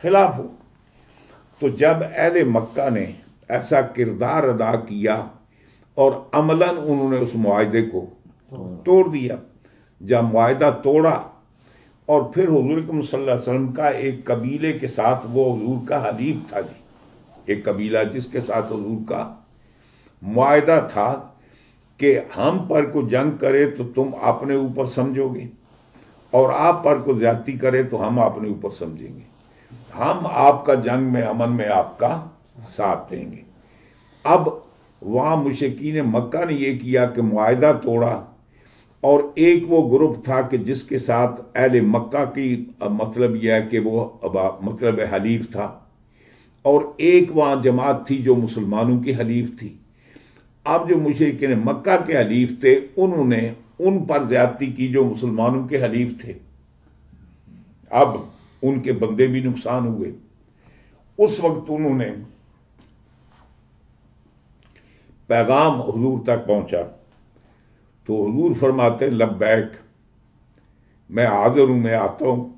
خلاف ہو. تو جب اہل مکہ نے ایسا کردار ادا کیا اور عملاً انہوں نے اس معاہدے کو توڑ دیا. جب معاہدہ توڑا اور پھر حضور اکرم صلی اللہ علیہ وسلم کا ایک قبیلے کے ساتھ وہ حضور کا حلیف تھا جی، ایک قبیلہ جس کے ساتھ حضور کا معاہدہ تھا کہ ہم پر کو جنگ کرے تو تم اپنے اوپر سمجھو گے، اور آپ پر کو زیادتی کرے تو ہم اپنے اوپر سمجھیں گے، ہم آپ کا جنگ میں امن میں آپ کا ساتھ دیں گے. اب وہاں مشرکین مکہ نے یہ کیا کہ معاہدہ توڑا، اور ایک وہ گروپ تھا کہ جس کے ساتھ اہل مکہ کی مطلب یہ ہے کہ وہ مطلب حلیف تھا، اور ایک وہاں جماعت تھی جو مسلمانوں کی حلیف تھی. اب جو مشرکین مکہ کے حلیف تھے انہوں نے ان پر زیادتی کی جو مسلمانوں کے حلیف تھے. اب ان کے بندے بھی نقصان ہوئے. اس وقت انہوں نے پیغام حضور تک پہنچا تو حضور فرماتے لبیک، میں حاضر ہوں، میں آتا ہوں.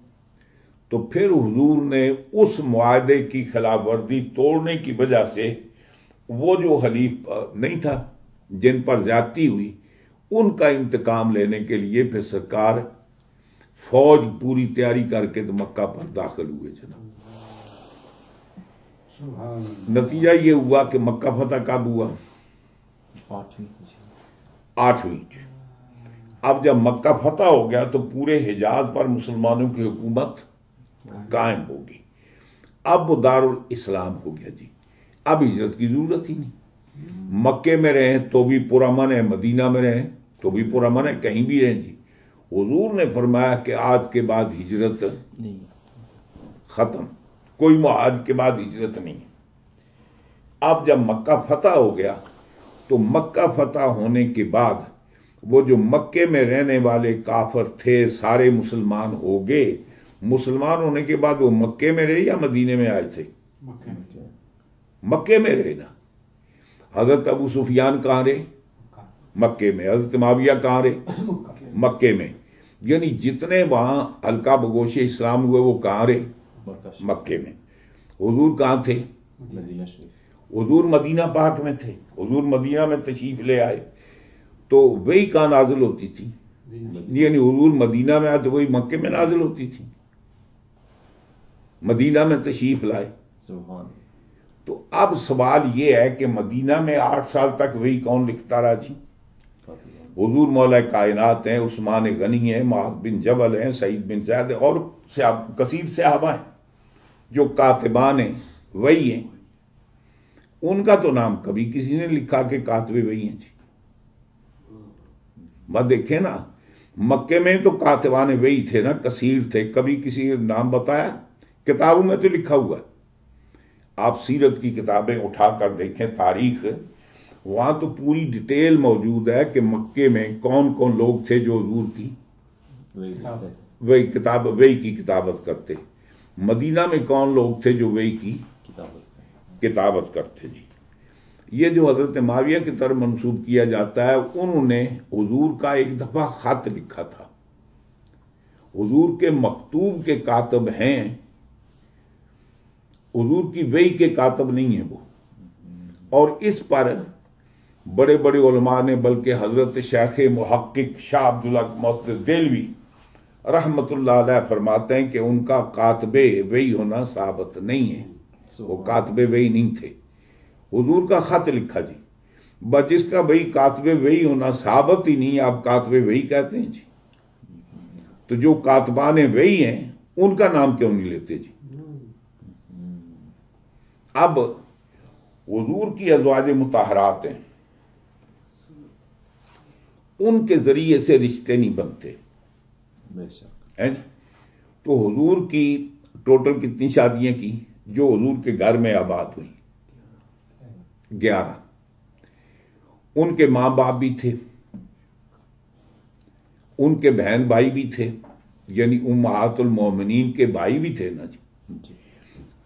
تو پھر حضور نے اس معاہدے کی خلاف ورزی توڑنے کی وجہ سے وہ جو حلیف نہیں تھا جن پر زیادتی ہوئی ان کا انتقام لینے کے لیے پھر سرکار فوج پوری تیاری کر کے تو مکہ پر داخل ہوئے. جناب نتیجہ یہ ہوا کہ مکہ فتح کب ہوا؟ 8ویں. اب جب مکہ فتح ہو گیا تو پورے حجاز پر مسلمانوں کی حکومت قائم ہوگی. اب وہ دارالاسلام ہو گیا جی. اب ہجرت کی ضرورت ہی نہیں. مکے میں رہیں تو بھی پرامن ہے، مدینہ میں رہیں تو بھی پرامن ہے، کہیں بھی رہیں جی. حضور نے فرمایا کہ آج کے بعد ہجرت ختم، کوئی آج کے بعد ہجرت نہیں. اب جب مکہ فتح ہو گیا تو مکہ فتح ہونے کے بعد وہ جو مکے میں رہنے والے کافر تھے سارے مسلمان ہو گئے. مسلمان ہونے کے بعد وہ مکے میں رہے یا مدینے میں آئے تھے؟ مکے میں رہے نا. حضرت ابو سفیان کہاں رہے؟ مکے میں. حضرت معاویہ کہاں رہے؟ مکے میں. یعنی جتنے وہاں حلقہ بگوش اسلام ہوئے وہ کہاں رہے؟ مکے میں. حضور کہاں تھے؟ حضور مدینہ پاک میں تھے. حضور مدینہ میں تشریف لے آئے تو وہی کہاں نازل ہوتی تھی؟ یعنی حضور مدینہ میں آئے تو وہی مکے میں نازل ہوتی تھی. مدینہ میں تشریف لائے. تو اب سوال یہ ہے کہ مدینہ میں 8 سال تک وہی کون لکھتا رہا جی؟ حضور مولا کائنات ہیں، عثمان غنی ہیں، معاذ بن جبل ہیں، سعید بن زید اور کثیر صحابہ ہیں جو کاتبان ہیں وہی ہیں. ان کا تو نام کبھی کسی نے لکھا کہ کاتب وہی ہیں جی. بات دیکھیں نا، مکے میں تو کاتبان وہی تھے نا، کثیر تھے، کبھی کسی نے نام بتایا؟ کتابوں میں تو لکھا ہوا ہے. آپ سیرت کی کتابیں اٹھا کر دیکھیں، تاریخ، وہاں تو پوری ڈیٹیل موجود ہے کہ مکے میں کون کون لوگ تھے جو حضور کی وہی کی کتابت کرتے، مدینہ میں کون لوگ تھے جو وہی کی کتابت کرتے جی. یہ جو حضرت معاویہ کی طرف منسوب کیا جاتا ہے انہوں نے حضور کا ایک دفعہ خط لکھا تھا. حضور کے مکتوب کے کاتب ہیں، حضور کی وحی کے کاتب نہیں ہیں وہ. اور اس پر بڑے بڑے علماء نے، بلکہ حضرت شیخ محقق شاہ عبداللہ محدث دہلوی رحمت اللہ علیہ فرماتے ہیں کہ ان کا کاتب وحی ہونا ثابت نہیں ہے، وہ کاتب وحی نہیں تھے. حضور کا خط لکھا جی، بس جس کا وہی کاتب وحی ہونا ثابت ہی نہیں، آپ کاتب وحی کہتے ہیں جی. تو جو کاتبان وحی ہیں ان کا نام کیوں نہیں لیتے جی؟ اب حضور کی ازواج مطہرات ہیں، ان کے ذریعے سے رشتے نہیں بنتے. تو حضور کی ٹوٹل کتنی شادیاں کی جو حضور کے گھر میں آباد ہوئی؟ 11. ان کے ماں باپ بھی تھے، ان کے بہن بھائی بھی تھے، یعنی امہات المومنین کے بھائی بھی تھے نا جی.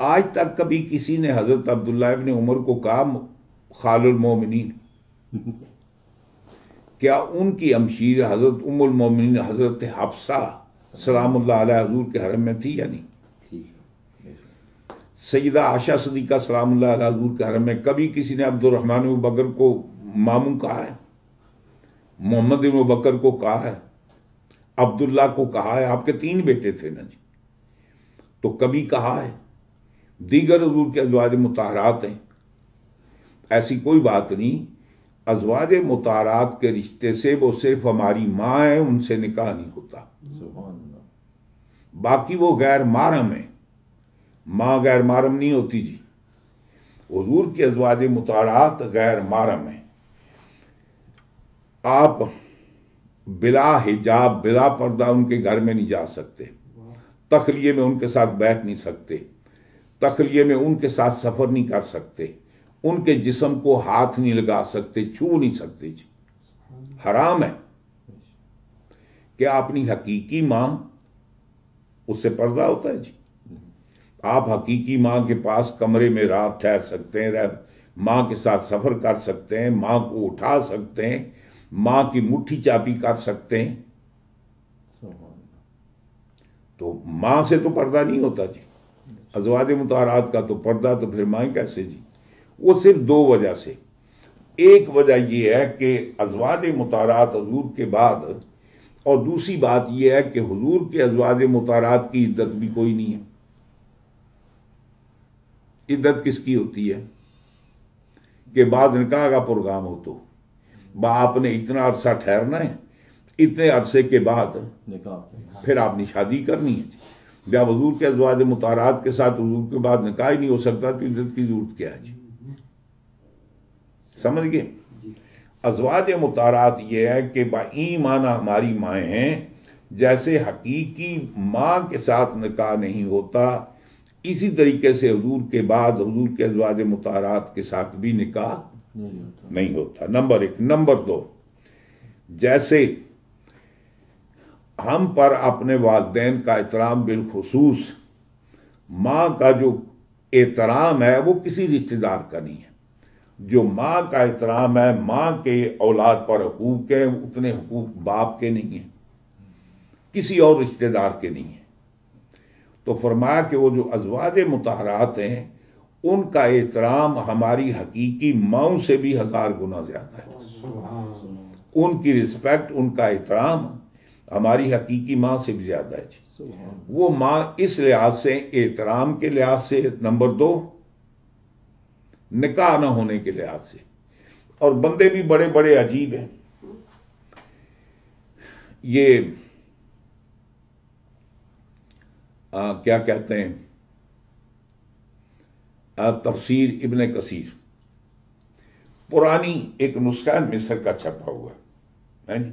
آج تک کبھی کسی نے حضرت عبداللہ ابن عمر کو کہا خال المومنین؟ کیا ان کی ہمشیر حضرت ام المومنین حضرت حفصہ سلام اللہ علیہ حضور کے حرم میں تھی یا نہیں؟ سیدہ عائشہ صدیقہ سلام اللہ علیہ حضور کے حرم میں کبھی کسی نے عبد الرحمن بن بکر کو ماموں کہا ہے؟ محمد بن بکر کو کہا ہے؟ عبداللہ کو کہا ہے؟ آپ کے 3 بیٹے تھے نا جی، تو کبھی کہا ہے؟ دیگر حضور کے ازواج مطہرات ہیں، ایسی کوئی بات نہیں۔ ازواج مطہرات کے رشتے سے وہ صرف ہماری ماں ہیں، ان سے نکاح نہیں ہوتا، باقی وہ غیر محرم ہیں۔ ماں غیر محرم نہیں ہوتی جی، حضور کے ازواج مطہرات غیر محرم ہیں۔ آپ بلا حجاب بلا پردہ ان کے گھر میں نہیں جا سکتے، تخلیے میں ان کے ساتھ بیٹھ نہیں سکتے، تخلیے میں ان کے ساتھ سفر نہیں کر سکتے، ان کے جسم کو ہاتھ نہیں لگا سکتے، چھو نہیں سکتے جی، حرام ہے۔ کہ اپنی حقیقی ماں، اس سے پردہ ہوتا ہے جی؟ آپ حقیقی ماں کے پاس کمرے میں رات ٹھہر سکتے ہیں، ماں کے ساتھ سفر کر سکتے ہیں، ماں کو اٹھا سکتے ہیں، ماں کی مٹھی چاپی کر سکتے ہیں، تو ماں سے تو پردہ نہیں ہوتا جی۔ ازواج مطہرات کا تو پردہ تو پھر مائیں کیسے جی؟ وہ صرف 2 وجہ سے۔ ایک وجہ یہ ہے کہ ازواج مطہرات حضور کے بعد، اور دوسری بات یہ ہے کہ حضور کے ازواج مطہرات کی عدت بھی کوئی نہیں ہے۔ عدت کس کی ہوتی ہے؟ کہ بعد نکاح کا پروگرام ہو تو آپ نے اتنا عرصہ ٹھہرنا ہے، اتنے عرصے کے بعد پھر آپ نے شادی کرنی ہے جی۔ جب حضور کے ازواج مطہرات کے ساتھ حضور کے بعد نکاح ہی نہیں ہو سکتا تو عدت کی ضرورت کیا ہے جی؟ سمجھ گئے؟ ازواج مطہرات یہ ہے کہ بایمان ہماری مائیں ہیں، جیسے حقیقی ماں کے ساتھ نکاح نہیں ہوتا، اسی طریقے سے حضور کے بعد حضور کے ازواج مطہرات کے ساتھ بھی نکاح نہیں ہوتا۔ نمبر 1۔ نمبر 2، جیسے ہم پر اپنے والدین کا احترام، بالخصوص ماں کا جو احترام ہے وہ کسی رشتہ دار کا نہیں ہے۔ جو ماں کا احترام ہے، ماں کے اولاد پر حقوق ہیں، اتنے حقوق باپ کے نہیں ہیں، کسی اور رشتہ دار کے نہیں ہیں۔ تو فرمایا کہ وہ جو ازواج مطہرات ہیں ان کا احترام ہماری حقیقی ماؤں سے بھی 1000 گنا زیادہ ہے۔ ان کی رسپیکٹ، ان کا احترام ہماری حقیقی ماں سے بھی زیادہ ہے جی۔ وہ ماں اس لحاظ سے، احترام کے لحاظ سے، نمبر 2 نکاح نہ ہونے کے لحاظ سے۔ اور بندے بھی بڑے بڑے عجیب ہیں۔ یہ کیا کہتے ہیں، تفسیر ابن کثیر، پرانی ایک نسخہ مصر کا چھپا ہوا ہے جی،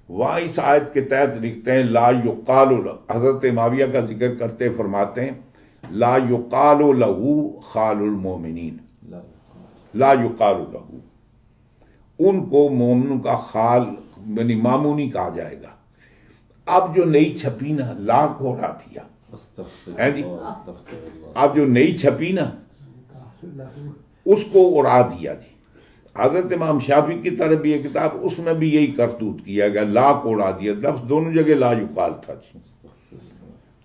وہاں اس آیت کے تحت لکھتے ہیں لا یقال، حضرت معاویہ کا ذکر کرتے فرماتے ہیں لا یقال لہو خال المومنین، لا یقال لہو، ان کو مومنوں کا خال یعنی ماموں نہیں کہا جائے گا۔ اب جو نئی چھپی نا، لا کو اڑا دیا ہے جی، اب جو نئی چھپی نا اس کو اڑا دیا جی۔ حضرت امام شافعی کی طرف بھی یہ کتاب، اس میں بھی یہی کرتوت کیا گیا، لا کو اڑا دیا، لفظ دونوں جگہ لا یقال تھا جی۔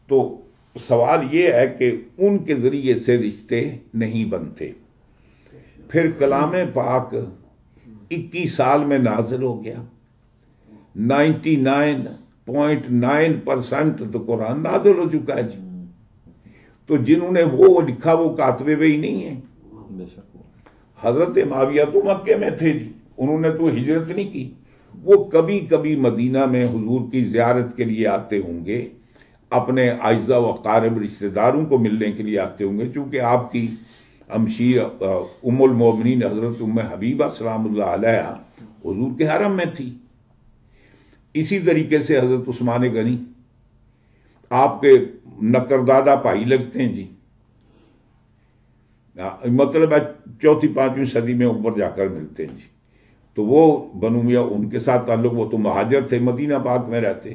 تو سوال یہ ہے کہ ان کے ذریعے سے رشتے نہیں بنتے۔ پھر کلام پاک 21 سال میں نازل ہو گیا، 99.9% تو قرآن نازل ہو چکا ہے جی۔ تو جنہوں نے وہ لکھا وہ کاتبے وہی نہیں ہیں۔ حضرت معاویہ تو مکے میں تھے جی، انہوں نے تو ہجرت نہیں کی، وہ کبھی کبھی مدینہ میں حضور کی زیارت کے لیے آتے ہوں گے، اپنے اعزا و اقارب رشتہ داروں کو ملنے کے لیے آتے ہوں گے، چونکہ آپ کی امشیر ام المومنین حضرت ام حبیبہ سلام اللہ علیہ حضور کے حرم میں تھی۔ اسی طریقے سے حضرت عثمان غنی آپ کے نکردادہ بھائی لگتے ہیں جی، مطلب ہے 4th-5ویں صدی میں اوپر جا کر ملتے ہیں جی۔ تو وہ بنو میاں، ان کے ساتھ تعلق، وہ تو مہاجر تھے، مدینہ پاک میں رہتے،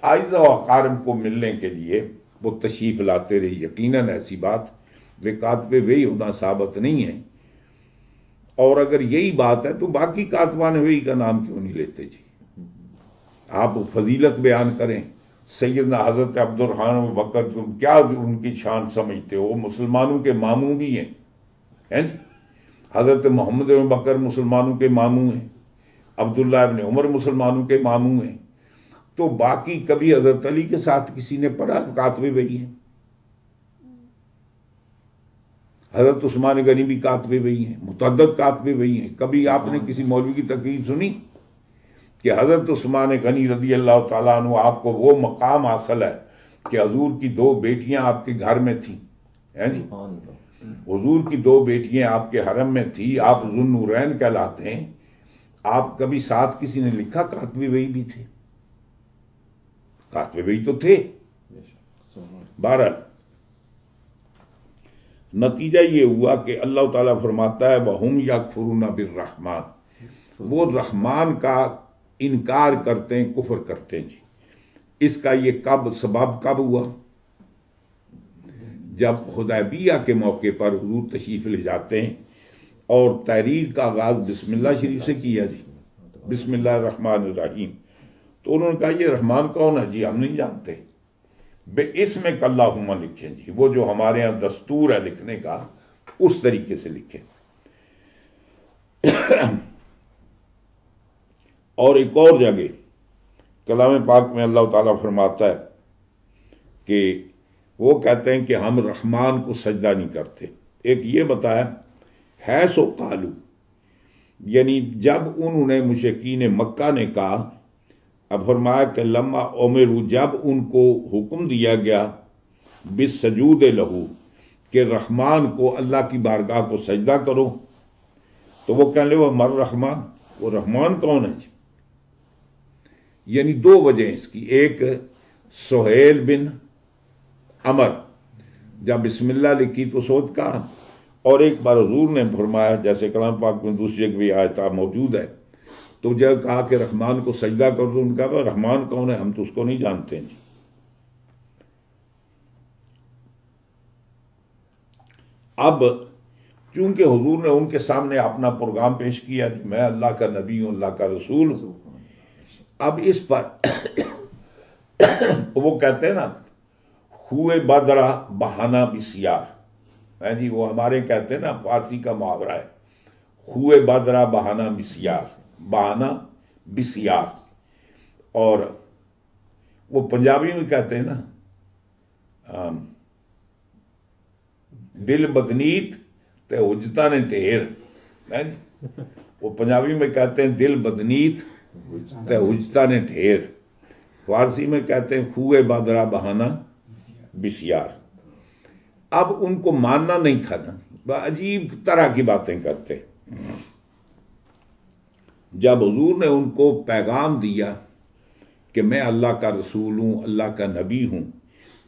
اعزا و اقارب کو ملنے کے لیے وہ تشریف لاتے رہے۔ یقیناً ایسی بات کاتب وحی ہونا ثابت نہیں ہے، اور اگر یہی بات ہے تو باقی کاتبان وحی کا نام کیوں نہیں لیتے جی؟ آپ فضیلت بیان کریں، سیدنا حضرت عبد الرحمن بکر تم کیا ان کی شان سمجھتے ہو؟ وہ مسلمانوں کے ماموں بھی ہیں جی. حضرت محمد بن بکر مسلمانوں کے ماموں ہیں، عبداللہ ابن عمر مسلمانوں کے ماموں ہیں. تو باقی کبھی حضرت علی کے ساتھ کسی نے پڑھا؟ کاتب وحی ہیں. حضرت عثمان غنی بھی کاتب وحی ہیں، متعدد کاتب وحی ہیں. کبھی آپ نے کسی مولوی کی تقریر سنی کہ حضرت عثمان غنی رضی اللہ تعالیٰ عنہ آپ کو وہ مقام حاصل ہے کہ حضور کی 2 بیٹیاں آپ کے گھر میں تھیں، جی حضور کی 2 بیٹیاں آپ کے حرم میں تھی، آپ ذو النورین کہلاتے ہیں. آپ کبھی ساتھ کسی نے لکھا کاتب وحی بھی تھے؟ کاتب وحی تو تھے. بہرحال نتیجہ یہ ہوا کہ اللہ تعالیٰ فرماتا ہے وَهُمْ يَكْفُرُونَ بِالرَّحْمَنِ، وہ رحمان کا انکار کرتے ہیں، کفر کرتے ہیں. جی اس کا یہ سبب کب ہوا؟ جب حدیبیہ کے موقع پر حضور تشریف لے جاتے ہیں اور تحریر کا آغاز بسم اللہ شریف سے کیا. جی بسم اللہ الرحمن الرحیم. تو انہوں نے کہا یہ رحمان کون ہے؟ جی ہم نہیں جانتے. بے اسم کلہما لکھیں. جی وہ جو ہمارے ہاں دستور ہے لکھنے کا اس طریقے سے لکھیں. اور ایک اور جگہ کلام پاک میں اللہ تعالیٰ فرماتا ہے کہ وہ کہتے ہیں کہ ہم رحمان کو سجدہ نہیں کرتے. ایک یہ بتایا ہے سو قالو، یعنی جب انہوں نے مشرکین مکہ نے کہا، اب فرمایا کہ لما امروا، جب ان کو حکم دیا گیا بالسجود لہو کہ رحمان کو، اللہ کی بارگاہ کو سجدہ کرو، تو وہ کہنے وہ مر رحمان، وہ رحمان کون ہے؟ یعنی 2 وجہ اس کی. ایک سہیل بن عمر جب بسم اللہ لکھی تو سوچ کہا، اور ایک بار حضور نے فرمایا جیسے کلام پاک میں دوسری جگہ بھی آیت موجود ہے، تو جب کہا کہ رحمان کو سجدہ کر دو، ان کا رحمان کون ہے؟ ہم تو اس کو نہیں جانتے ہیں. جی اب چونکہ حضور نے ان کے سامنے اپنا پروگرام پیش کیا، جی میں اللہ کا نبی ہوں، اللہ کا رسول ہوں. اب اس پر وہ کہتے ہیں نا خوئے بدرا بہانہ بسیار، جی وہ ہمارے کہتے ہیں نا فارسی کا محاورہ ہے خوئے بدرا بہانہ بسیار، بہانہ بسیار. اور وہ پنجابی میں کہتے ہیں نا دل بدنیت تے حجتاں نے ڈھیر. وہ پنجابی میں کہتے ہیں دل بدنیت تے حجتاں نے ڈھیر. فارسی میں کہتے ہیں خوئے بدرا بہانہ بسیار. اب ان کو ماننا نہیں تھا نا، عجیب طرح کی باتیں کرتے. جب حضور نے ان کو پیغام دیا کہ میں اللہ کا رسول ہوں، اللہ کا نبی ہوں،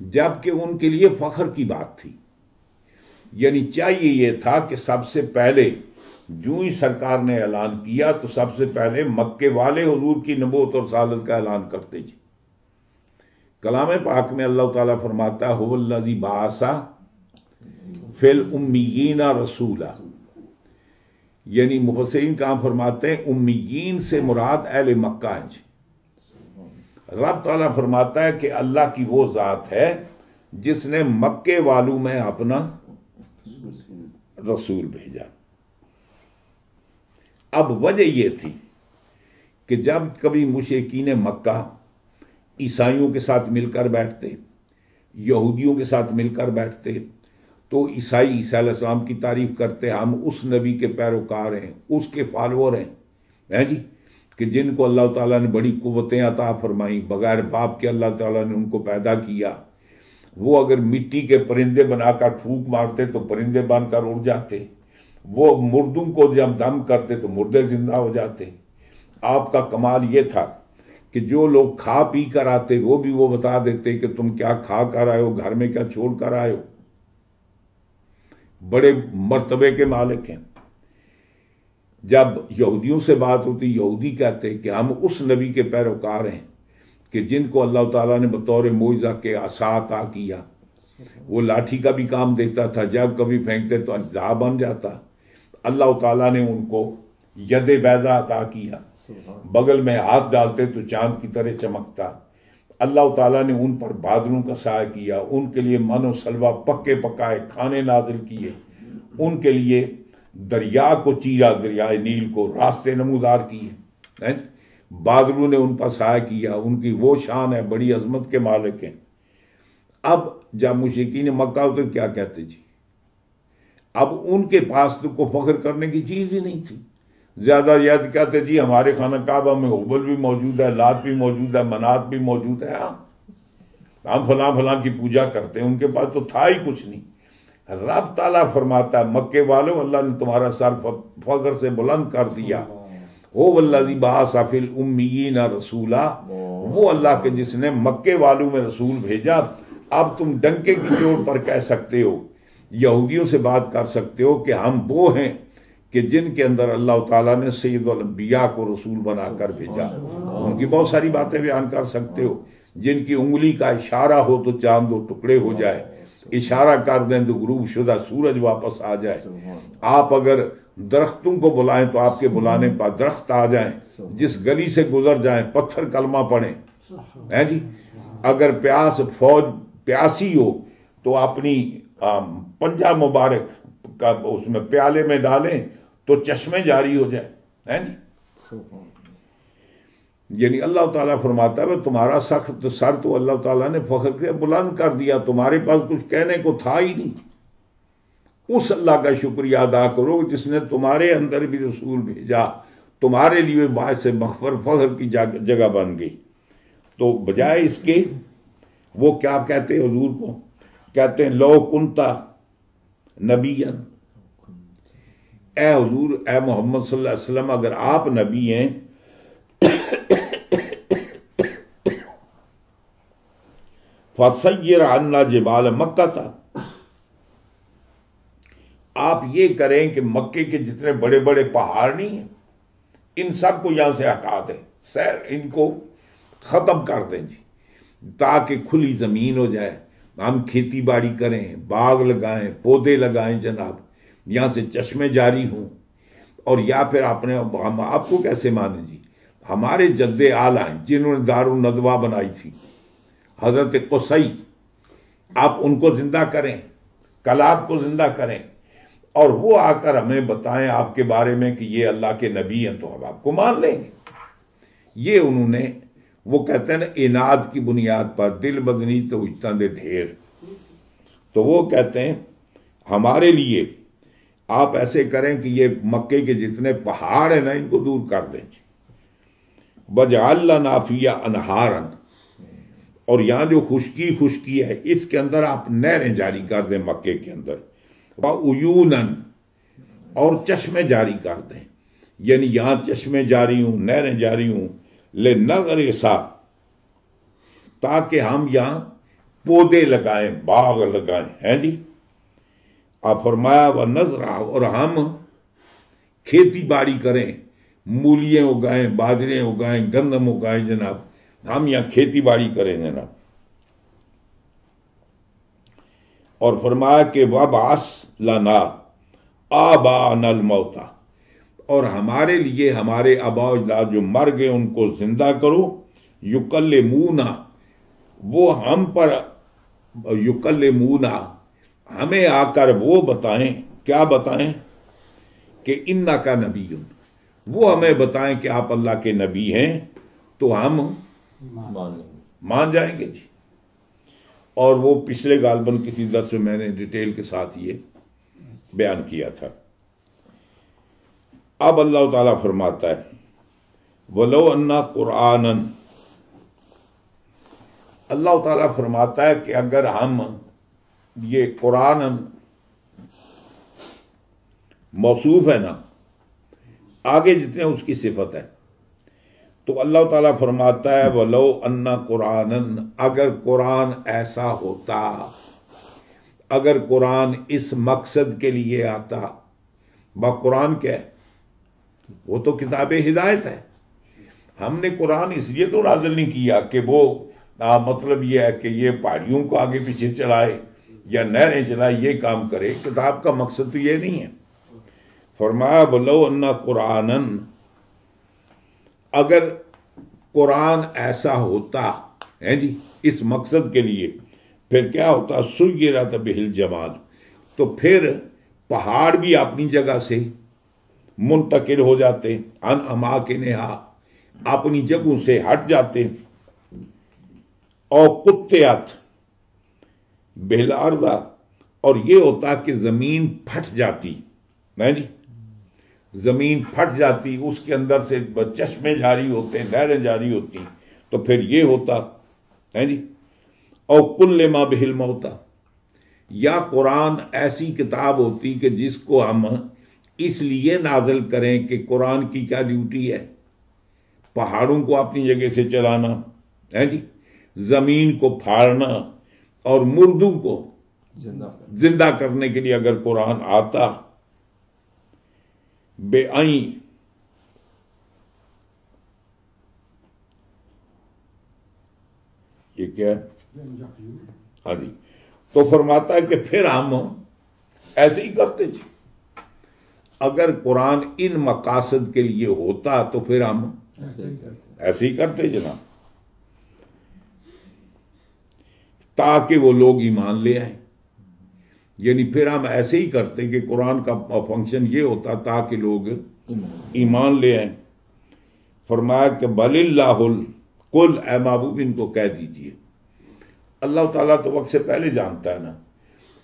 جبکہ ان کے لیے فخر کی بات تھی. یعنی چاہیے یہ تھا کہ سب سے پہلے جو ہی سرکار نے اعلان کیا تو سب سے پہلے مکے والے حضور کی نبوت اور رسالت کا اعلان کرتے. جی کلام پاک میں اللہ تعالیٰ فرماتا ہے هو الذی بعث فی الامیین رسولا، یعنی مفسرین کہاں فرماتے ہیں امیین سے مراد اہل مکہ ہیں. جی رب تعالیٰ فرماتا ہے کہ اللہ کی وہ ذات ہے جس نے مکے والوں میں اپنا رسول بھیجا. اب وجہ یہ تھی کہ جب کبھی مشرکین مکہ عیسائیوں کے ساتھ مل کر بیٹھتے، یہودیوں کے ساتھ مل کر بیٹھتے، تو عیسائی عیسیٰ علیہ السلام کی تعریف کرتے ہم اس نبی کے پیروکار ہیں، اس کے فالوور ہیں جی کہ جن کو اللہ تعالیٰ نے بڑی قوتیں عطا فرمائیں، بغیر باپ کے اللہ تعالیٰ نے ان کو پیدا کیا. وہ اگر مٹی کے پرندے بنا کر پھونک مارتے تو پرندے بن کر اڑ جاتے، وہ مردوں کو جب دم کرتے تو مردے زندہ ہو جاتے. آپ کا کمال یہ تھا کہ جو لوگ کھا پی کر آتے وہ بھی وہ بتا دیتے کہ تم کیا کھا کر آئے ہو، گھر میں کیا چھوڑ کر آئے ہو. بڑے مرتبے کے مالک ہیں. جب یہودیوں سے بات ہوتی یہودی کہتے کہ ہم اس نبی کے پیروکار ہیں کہ جن کو اللہ تعالیٰ نے بطور معجزہ کے عصا عطا کیا. وہ لاٹھی کا بھی کام دیتا تھا، جب کبھی پھینکتے تو اجزا بن جاتا. اللہ تعالیٰ نے ان کو ید بیضا عطا کیا، بغل میں ہاتھ ڈالتے تو چاند کی طرح چمکتا. اللہ تعالیٰ نے ان پر بادلوں کا سایہ کیا، ان کے لیے من و سلوہ پکے پکائے کھانے نازل کیے، ان کے لیے دریا کو چیرا، دریائے نیل کو راستے نمودار کیے، بادلوں نے ان پر سایہ کیا، ان کی وہ شان ہے، بڑی عظمت کے مالک ہیں۔ اب جب مشرکین مکہ ہوتے کیا کہتے جی؟ اب ان کے پاس تو کو فخر کرنے کی چیز ہی نہیں تھی، زیادہ زیادہ کہتے جی ہمارے خانہ کعبہ میں حبل بھی موجود ہے، لات بھی موجود ہے، منات بھی موجود ہے، ہم فلاں فلاں کی پوجا کرتے ہیں، ان کے پاس تو تھا ہی کچھ نہیں۔ رب تعالیٰ فرماتا ہے مکے والوں اللہ نے تمہارا سر فخر سے بلند کر دیا، وہ والذی بعث فی الامیین رسولا، وہ اللہ کے جس نے مکے والوں میں رسول بھیجا۔ اب تم ڈنکے کی چوٹ پر کہہ سکتے ہو، یہودیوں سے بات کر سکتے ہو کہ ہم وہ ہیں کہ جن کے اندر اللہ تعالیٰ نے سید الانبیاء کو رسول بنا کر بھیجا، ان کی بہت ساری باتیں بیان کر سکتے ہو، جن کی انگلی کا اشارہ ہو تو چاند دو ٹکڑے ہو جائے، اشارہ کر دیں تو غروب شدہ سورج واپس آ جائے، آپ اگر درختوں کو بلائیں تو آپ کے بلانے پر درخت آ جائیں، جس گلی سے گزر جائیں پتھر کلمہ پڑھیں، ہے جی، اگر فوج پیاسی ہو تو اپنی پنجہ مبارک کا اس میں پیالے میں ڈالیں تو چشمے جاری ہو جائے، ہے جی۔ یعنی اللہ تعالیٰ فرماتا ہے تمہارا سخت سر تو اللہ تعالیٰ نے فخر کے بلند کر دیا، تمہارے پاس کچھ کہنے کو تھا ہی نہیں۔ اس اللہ کا شکریہ ادا کرو جس نے تمہارے اندر بھی رسول بھیجا، تمہارے لیے باعث مغفر فخر کی جگہ بن گئی۔ تو بجائے اس کے وہ کیا کہتے ہیں حضور کو؟ کہتے ہیں لو کنتا نبیا، اے حضور، اے محمد صلی اللہ علیہ وسلم، اگر آپ نبی ہیں فَسَيِّرْ عَنَّا جِبَالَ مَكَّةَ، آپ یہ کریں کہ مکے کے جتنے بڑے بڑے پہاڑ نہیں ہیں ان سب کو یہاں سے ہٹا دیں، ان کو ختم کر دیں جی، تاکہ کھلی زمین ہو جائے، ہم کھیتی باڑی کریں، باغ لگائیں، پودے لگائیں جناب، یہاں سے چشمے جاری ہوں۔ اور یا پھر ہم آپ کو کیسے مانیں جی؟ ہمارے جد اعلیٰ ہیں جنہوں نے دار الندوہ بنائی تھی، حضرت قصی، آپ ان کو زندہ کریں، کلاب کو زندہ کریں، اور وہ آ کر ہمیں بتائیں آپ کے بارے میں کہ یہ اللہ کے نبی ہیں، تو ہم آپ کو مان لیں گے۔ یہ انہوں نے، وہ کہتے ہیں نا اناد کی بنیاد پر دل بدنی تو اجتاں دے ڈھیر، تو وہ کہتے ہیں ہمارے لیے آپ ایسے کریں کہ یہ مکے کے جتنے پہاڑ ہیں نا ان کو دور کر دیں جی، وَجْعَلْ لَنَا فِيهَا أَنْهَارًا، اور یہاں جو خشکی ہے اس کے اندر آپ نہریں جاری کر دیں، مکے کے اندر وَعُيُونًا، اور چشمے جاری کر دیں، یعنی یہاں چشمے جاری ہوں، نہریں جاری ہوں، لِنَغْرِسَ، تاکہ ہم یہاں پودے لگائیں، باغ لگائیں، ہیں جی۔ آپ فرمایا وَنَزْرَعَ، اور ہم کھیتی باڑی کریں، مولیاں اگائیں، باجرے اگائیں، گندم اگائیں جناب، ہم یہاں کھیتی باڑی کریں جناب۔ اور فرمایا کہ وَبْعَثْ لَنَا آبَاءَنَا الْمَوْتَى، اور ہمارے لیے ہمارے آباء و اجداد جو مر گئے ان کو زندہ کرو، یکلمونا، وہ ہم پر یکلمونا، ہمیں آ کر وہ بتائیں، کیا بتائیں؟ کہ انکا نبی، وہ ہمیں بتائیں کہ آپ اللہ کے نبی ہیں، تو ہم مان جائیں گے جی۔ اور وہ پچھلے غالباً کسی درس میں میں نے ڈیٹیل کے ساتھ یہ بیان کیا تھا۔ اب اللہ تعالیٰ فرماتا ہے وَلَوْ أَنَّا قُرْآنًا، اللہ تعالیٰ فرماتا ہے کہ اگر ہم یہ قرآن موصوف ہے نا، آگے جتنے اس کی صفت ہے، تو اللہ تعالیٰ فرماتا ہے وَلَوْ أَنَّا قُرْآنًا، اگر قرآن ایسا ہوتا، اگر قرآن اس مقصد کے لیے آتا، قرآن کیا ہے؟ وہ تو کتاب ہدایت ہے۔ ہم نے قرآن اس لیے تو نازل نہیں کیا کہ وہ مطلب یہ ہے کہ یہ پہاڑیوں کو آگے پیچھے چلائے یا نہریں چلائے، یہ کام کرے، کتاب کا مقصد تو یہ نہیں ہے۔ فرمایا وَلَوْ أَنَّا قُرْآنًا، اگر قرآن ایسا ہوتا، ہیں جی، اس مقصد کے لیے پھر کیا ہوتا سیرت بہل جمال، تو پھر پہاڑ بھی اپنی جگہ سے منتقل ہو جاتے، ان اماکنہا اپنی جگہوں سے ہٹ جاتے، اور قطعت بہل ارض، اور یہ ہوتا کہ زمین پھٹ جاتی، نہیں جی، زمین پھٹ جاتی، اس کے اندر سے چشمے جاری ہوتے، نہریں جاری ہوتی، تو پھر یہ ہوتا ہے جی، اور کل ما بہل موتا، یا قرآن ایسی کتاب ہوتی کہ جس کو ہم اس لیے نازل کریں کہ قرآن کی کیا ڈیوٹی ہے، پہاڑوں کو اپنی جگہ سے چلانا ہے جی، زمین کو پھاڑنا، اور مردوں کو زندہ کرنے کے لیے اگر قرآن آتا، بے آئیں یہ کیا ہے، ہاں جی، تو فرماتا ہے کہ پھر ہم ایسے ہی کرتے جی، اگر قرآن ان مقاصد کے لیے ہوتا تو پھر ہم ایسے ہی کرتے جناب، تاکہ وہ لوگ ایمان لے آئیں، یعنی پھر ہم ایسے ہی کرتے کہ قرآن کا فنکشن یہ ہوتا تاکہ لوگ ایمان لے آئیں۔ فرمایا کہ بل اللہ کل، اے محبوب ان کو کہہ دیجئے، اللہ تعالیٰ تو وقت سے پہلے جانتا ہے نا،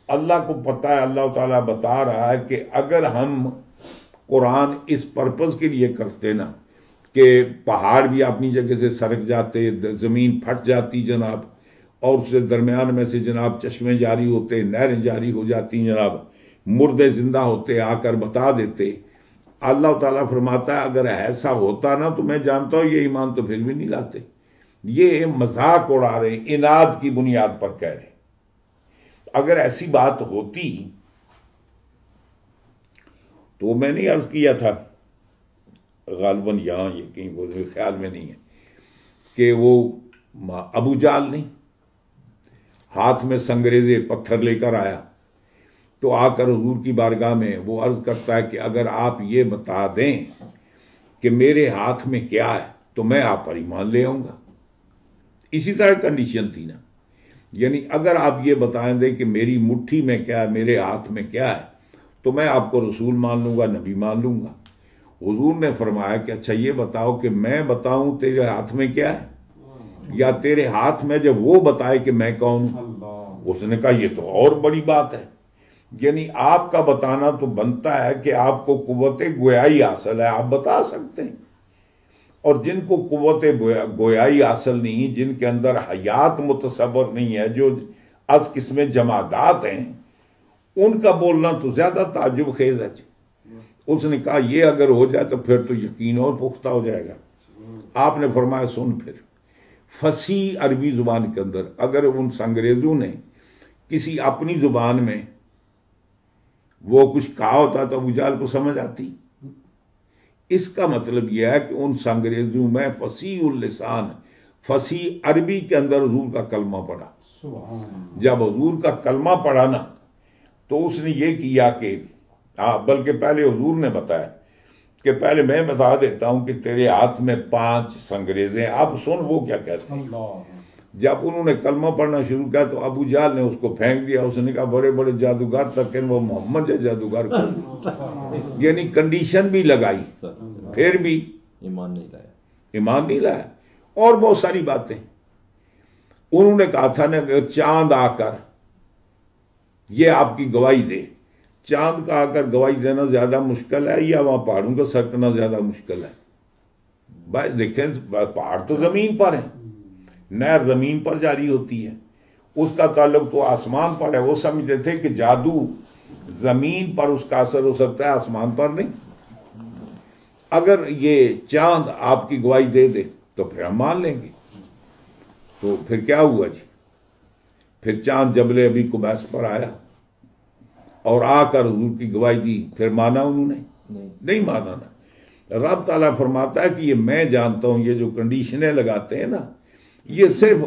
اللہ کو پتا ہے، اللہ تعالیٰ بتا رہا ہے کہ اگر ہم قرآن اس پرپز کے لیے کرتے نا کہ پہاڑ بھی اپنی جگہ سے سرک جاتے، زمین پھٹ جاتی جناب، اور اس کے درمیان میں سے جناب چشمے جاری ہوتے، نہریں جاری ہو جاتی جناب، مردے زندہ ہوتے، آ کر بتا دیتے، اللہ تعالیٰ فرماتا ہے اگر ایسا ہوتا نا تو میں جانتا ہوں یہ ایمان تو پھر بھی نہیں لاتے، یہ مذاق اڑا رہے، اناد کی بنیاد پر کہہ رہے۔ اگر ایسی بات ہوتی تو میں نے عرض کیا تھا غالباً یہاں یہ کہیں وہ خیال میں نہیں ہے کہ وہ ابو جال نہیں ہاتھ میں سنگریزے پتھر لے کر آیا تو آ کر حضور کی بارگاہ میں وہ عرض کرتا ہے کہ اگر آپ یہ بتا دیں کہ میرے ہاتھ میں کیا ہے تو میں آپ پر ایمان لے آؤں گا، اسی طرح کنڈیشن تھی نا، یعنی اگر آپ یہ بتائیں دیں کہ میری مٹھی میں کیا ہے، میرے ہاتھ میں کیا ہے، تو میں آپ کو رسول مان لوں گا، نبی مان لوں گا۔ حضور نے فرمایا کہ اچھا یہ بتاؤ کہ میں بتاؤں تیرے ہاتھ میں کیا ہے، یا تیرے ہاتھ میں جب وہ بتائے کہ میں کون ہوں۔ اس نے کہا یہ تو اور بڑی بات ہے، یعنی آپ کا بتانا تو بنتا ہے کہ آپ کو قوت گویائی حاصل ہے، آپ بتا سکتے ہیں، اور جن کو قوت گویائی حاصل نہیں، جن کے اندر حیات متصور نہیں ہے، جو از قسم جمادات ہیں، ان کا بولنا تو زیادہ تعجب خیز ہے۔ اس نے کہا یہ اگر ہو جائے تو پھر تو یقین اور پختہ ہو جائے گا۔ آپ نے فرمایا سن، پھر فصیح عربی زبان کے اندر اگر ان انگریزوں نے کسی اپنی زبان میں وہ کچھ کہا ہوتا تو ابو جہل کو سمجھ آتی۔ اس کا مطلب یہ ہے کہ ان انگریزوں میں فصیح اللسان، فصیح عربی کے اندر حضور کا کلمہ پڑھا۔ جب حضور کا کلمہ پڑھا نا تو اس نے یہ کیا کہ بلکہ پہلے حضور نے بتایا کہ پہلے میں بتا دیتا ہوں کہ تیرے ہاتھ میں 5 سنگریزیں، اب سن وہ کیا کہتے ہیں۔ جب انہوں نے کلمہ پڑھنا شروع کیا تو ابو جہل نے اس کو پھینک دیا، اس نے کہا بڑے بڑے جادوگر تک کہ وہ محمد ہے جادوگر کو، یعنی کنڈیشن بھی لگائی، پھر بھی ایمان نہیں لایا، ایمان نہیں لایا۔ اور بہت ساری باتیں انہوں نے کہا تھا نا کہ چاند آ کر یہ آپ کی گواہی دے، چاند کا آ کر گواہی دینا زیادہ مشکل ہے یا وہاں پہاڑوں کا سرکنا زیادہ مشکل ہے؟ بھائی دیکھیں پہاڑ تو زمین پر ہیں، نہر زمین پر جاری ہوتی ہے، اس کا تعلق تو آسمان پر ہے۔ وہ سمجھتے تھے کہ جادو زمین پر اس کا اثر ہو سکتا ہے، آسمان پر نہیں۔ اگر یہ چاند آپ کی گواہی دے دے تو پھر ہم مان لیں گے۔ تو پھر کیا ہوا جی، پھر چاند جبل ابی قبیس پر آیا اور آ کر حضور کی گواہی دی، پھر مانا انہوں نے نہیں مانا نا۔ رب تعالیٰ فرماتا ہے کہ یہ میں جانتا ہوں، یہ جو کنڈیشنیں لگاتے ہیں نا یہ صرف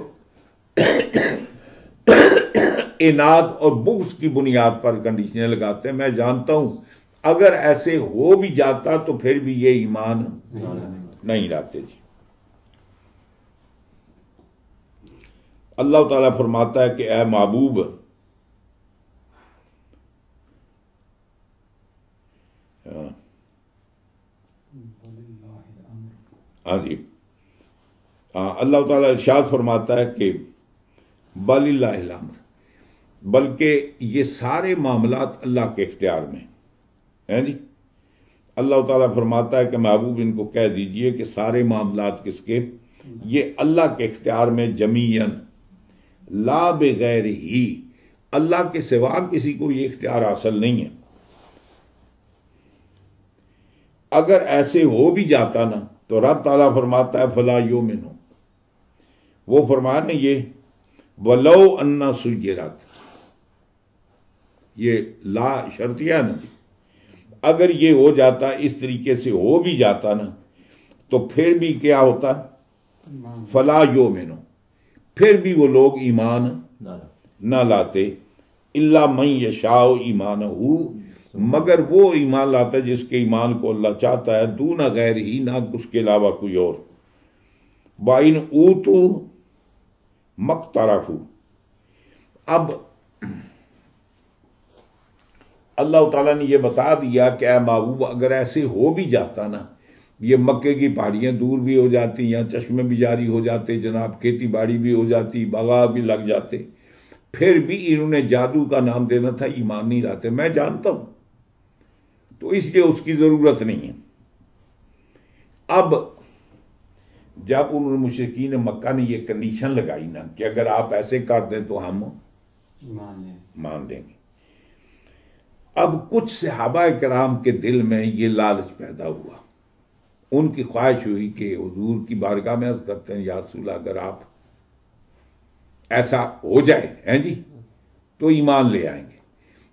اناد اور بغض کی بنیاد پر کنڈیشنیں لگاتے ہیں۔ میں جانتا ہوں اگر ایسے ہو بھی جاتا تو پھر بھی یہ ایمان نہیں لاتے جی۔ اللہ تعالیٰ فرماتا ہے کہ اے محبوب ہاں جی اللہ تعالیٰ ارشاد فرماتا ہے کہ بل اللہ الامر، بلکہ یہ سارے معاملات اللہ کے اختیار میں ہیں جی۔ اللہ تعالیٰ فرماتا ہے کہ محبوب ان کو کہہ دیجئے کہ سارے معاملات کس کے، یہ اللہ کے اختیار میں جمیعاً، لا بغیر ہی، اللہ کے سوا کسی کو یہ اختیار حاصل نہیں ہے۔ اگر ایسے ہو بھی جاتا نا تو رب تعالیٰ فرماتا ہے فلا یؤمنو، وہ فرمایا نا یہ ولو انا سجرت، یہ لا شرطیہ نا جی، اگر یہ ہو جاتا اس طریقے سے ہو بھی جاتا نا تو پھر بھی کیا ہوتا، فلا یؤمنو، پھر بھی وہ لوگ ایمان نہ لاتے، الا من یشاء ایمانہ، مگر وہ ایمان لاتا ہے جس کے ایمان کو اللہ چاہتا ہے، دون غیر ہی، نہ اس کے علاوہ کوئی اور۔ وَإِنْ أُوتُوا مَقْتَرَفُوا، اب اللہ تعالیٰ نے یہ بتا دیا کہ اے محبوب اگر ایسے ہو بھی جاتا نا، یہ مکے کی پہاڑیاں دور بھی ہو جاتی، یہاں چشمے بھی جاری ہو جاتے، جناب کھیتی باڑی بھی ہو جاتی، باغات بھی لگ جاتے، پھر بھی انہوں نے جادو کا نام دینا تھا، ایمان نہیں لاتے، میں جانتا ہوں، تو اس لیے اس کی ضرورت نہیں ہے۔ اب جب انہوں نے مشرکین مکہ نے یہ کنڈیشن لگائی نا کہ اگر آپ ایسے کر دیں تو ہم مان لیں گے، اب کچھ صحابہ کرام کے دل میں یہ لالچ پیدا ہوا، ان کی خواہش ہوئی کہ حضور کی بارگاہ میں عرض کرتے ہیں یا رسول اللہ اگر آپ ایسا ہو جائے ہیں جی تو ایمان لے آئیں گے،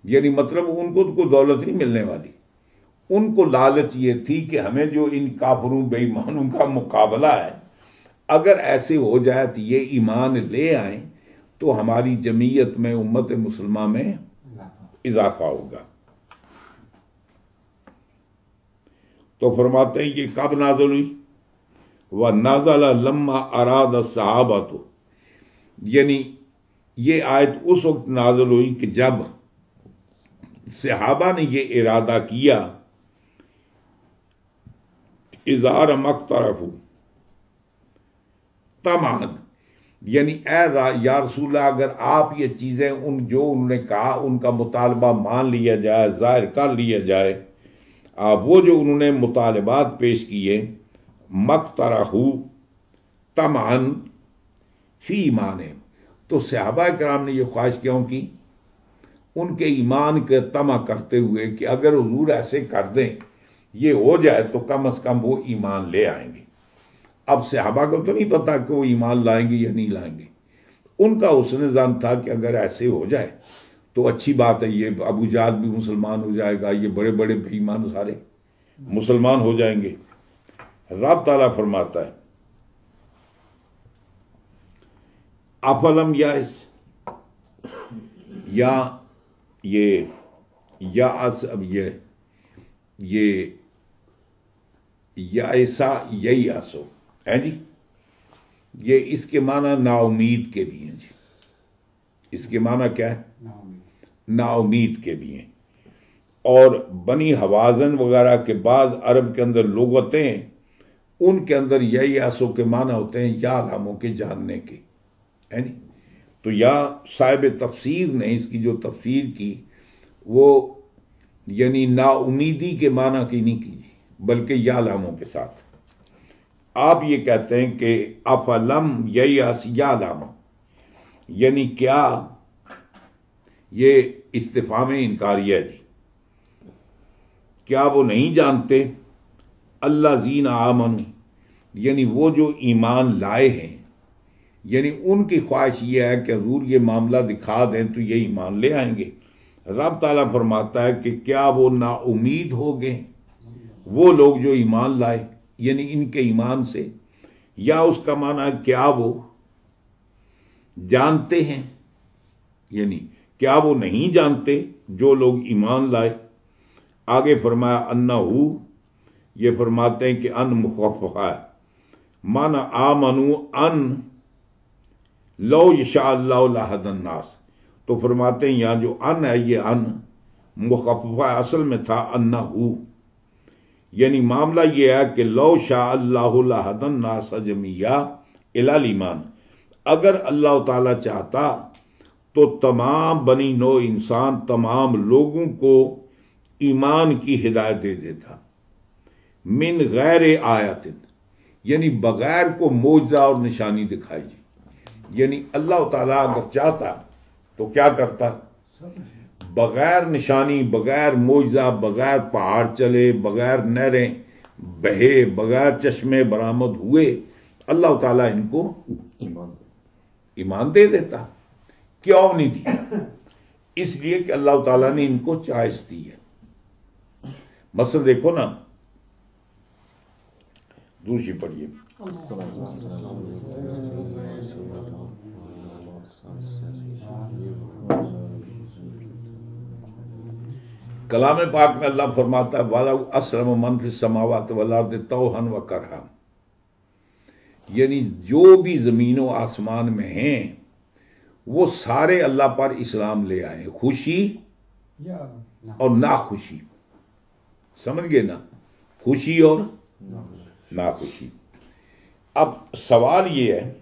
یعنی مطلب ان کو تو کوئی دولت نہیں ملنے والی، ان کو لالچ یہ تھی کہ ہمیں جو ان کافروں بے ایمانوں کا مقابلہ ہے، اگر ایسے ہو جائے تو یہ ایمان لے آئیں تو ہماری جمعیت میں، امت مسلمہ میں اضافہ ہوگا۔ تو فرماتے ہیں یہ کب نازل ہوئی، وَنَزَلَ لَمَّا أَرَادَ الصَّحَابَةُ، یعنی یہ آیت اس وقت نازل ہوئی کہ جب صحابہ نے یہ ارادہ کیا، اظہار مقترف طمعاً، یعنی اے یا رسول اللہ اگر آپ یہ چیزیں ان جو انہوں نے کہا ان کا مطالبہ مان لیا جائے، ظاہر کر لیا جائے، وہ جو انہوں نے مطالبات پیش کیے، مقترف طمعاً فی ایمان، تو صحابہ کرام نے یہ خواہش کیوں کی، ان کے ایمان کے طمع کرتے ہوئے کہ اگر حضور ایسے کر دیں، یہ ہو جائے تو کم از کم وہ ایمان لے آئیں گے۔ اب صحابہ کو تو نہیں پتا کہ وہ ایمان لائیں گے یا نہیں لائیں گے، ان کا حسن ظن تھا کہ اگر ایسے ہو جائے تو اچھی بات ہے، یہ ابو جہل بھی مسلمان ہو جائے گا، یہ بڑے بڑے بے ایمان سارے مسلمان ہو جائیں گے۔ رب تعالیٰ فرماتا ہے افلم یائس، یا یہ یاس، اب یہ یائسا یہی آسو ہے جی، یہ اس کے معنی نا امید کے بھی ہیں جی، اس کے معنی کیا ہے، نا امید کے بھی ہیں، اور بنی حوازن وغیرہ کے بعض عرب کے اندر لغتیں، ان کے اندر یہی آسو کے معنی ہوتے ہیں یا علاموں کے جاننے کے، ہے جی۔ تو یا صاحب تفسیر نے اس کی جو تفسیر کی وہ یعنی نا امیدی کے معنی کی نہیں کی، بلکہ یا علاموں کے ساتھ۔ آپ یہ کہتے ہیں کہ افلم ییأس یا علامہ، یعنی کیا، یہ استفہام انکاریہ ہے جی، کیا وہ نہیں جانتے، الذین آمنوا، یعنی وہ جو ایمان لائے ہیں، یعنی ان کی خواہش یہ ہے کہ حضور یہ معاملہ دکھا دیں تو یہ ایمان لے آئیں گے۔ رب تعالیٰ فرماتا ہے کہ کیا وہ نا امید ہو گئے وہ لوگ جو ایمان لائے، یعنی ان کے ایمان سے، یا اس کا معنی ہے کیا وہ جانتے ہیں، یعنی کیا وہ نہیں جانتے جو لوگ ایمان لائے۔ آگے فرمایا انہو، یہ فرماتے ہیں کہ ان مخفف ہے، معنی آمنو ان لو یشاء اللہ لہدی الناس، تو فرماتے ہیں یہاں جو ان ہے یہ ان مخففہ اصل میں تھا انہو، یعنی معاملہ یہ ہے کہ لو شاء اللہ لہدی الناس جمیعا الی الایمان، اگر اللہ تعالیٰ چاہتا تو تمام بنی نوع انسان، تمام لوگوں کو ایمان کی ہدایت دے دیتا، من غیر آیت، یعنی بغیر کو معجزہ اور نشانی دکھائی جی، یعنی اللہ تعالیٰ اگر چاہتا تو کیا کرتا؟ بغیر نشانی، بغیر معجزہ، بغیر پہاڑ چلے، بغیر نہریں بہے، بغیر چشمے برآمد ہوئے، اللہ تعالیٰ ان کو ایمان دے دیتا۔ کیوں نہیں دیا؟ اس لیے کہ اللہ تعالیٰ نے ان کو چوائس دی ہے۔ مثلا دیکھو نا، دوسری پڑھیے، کلام پاک میں اللہ فرماتا ہے وَلَوْ أَسْلَمَ مَنْ فِي السَّمَاوَاتِ وَالْأَرْضِ طَوْعًا وَكَرْهًا، یعنی جو بھی زمین و آسمان میں ہیں وہ سارے اللہ پر اسلام لے آئے، خوشی اور ناخوشی، سمجھ گئے نا، خوشی اور ناخوشی۔ اب سوال یہ ہے،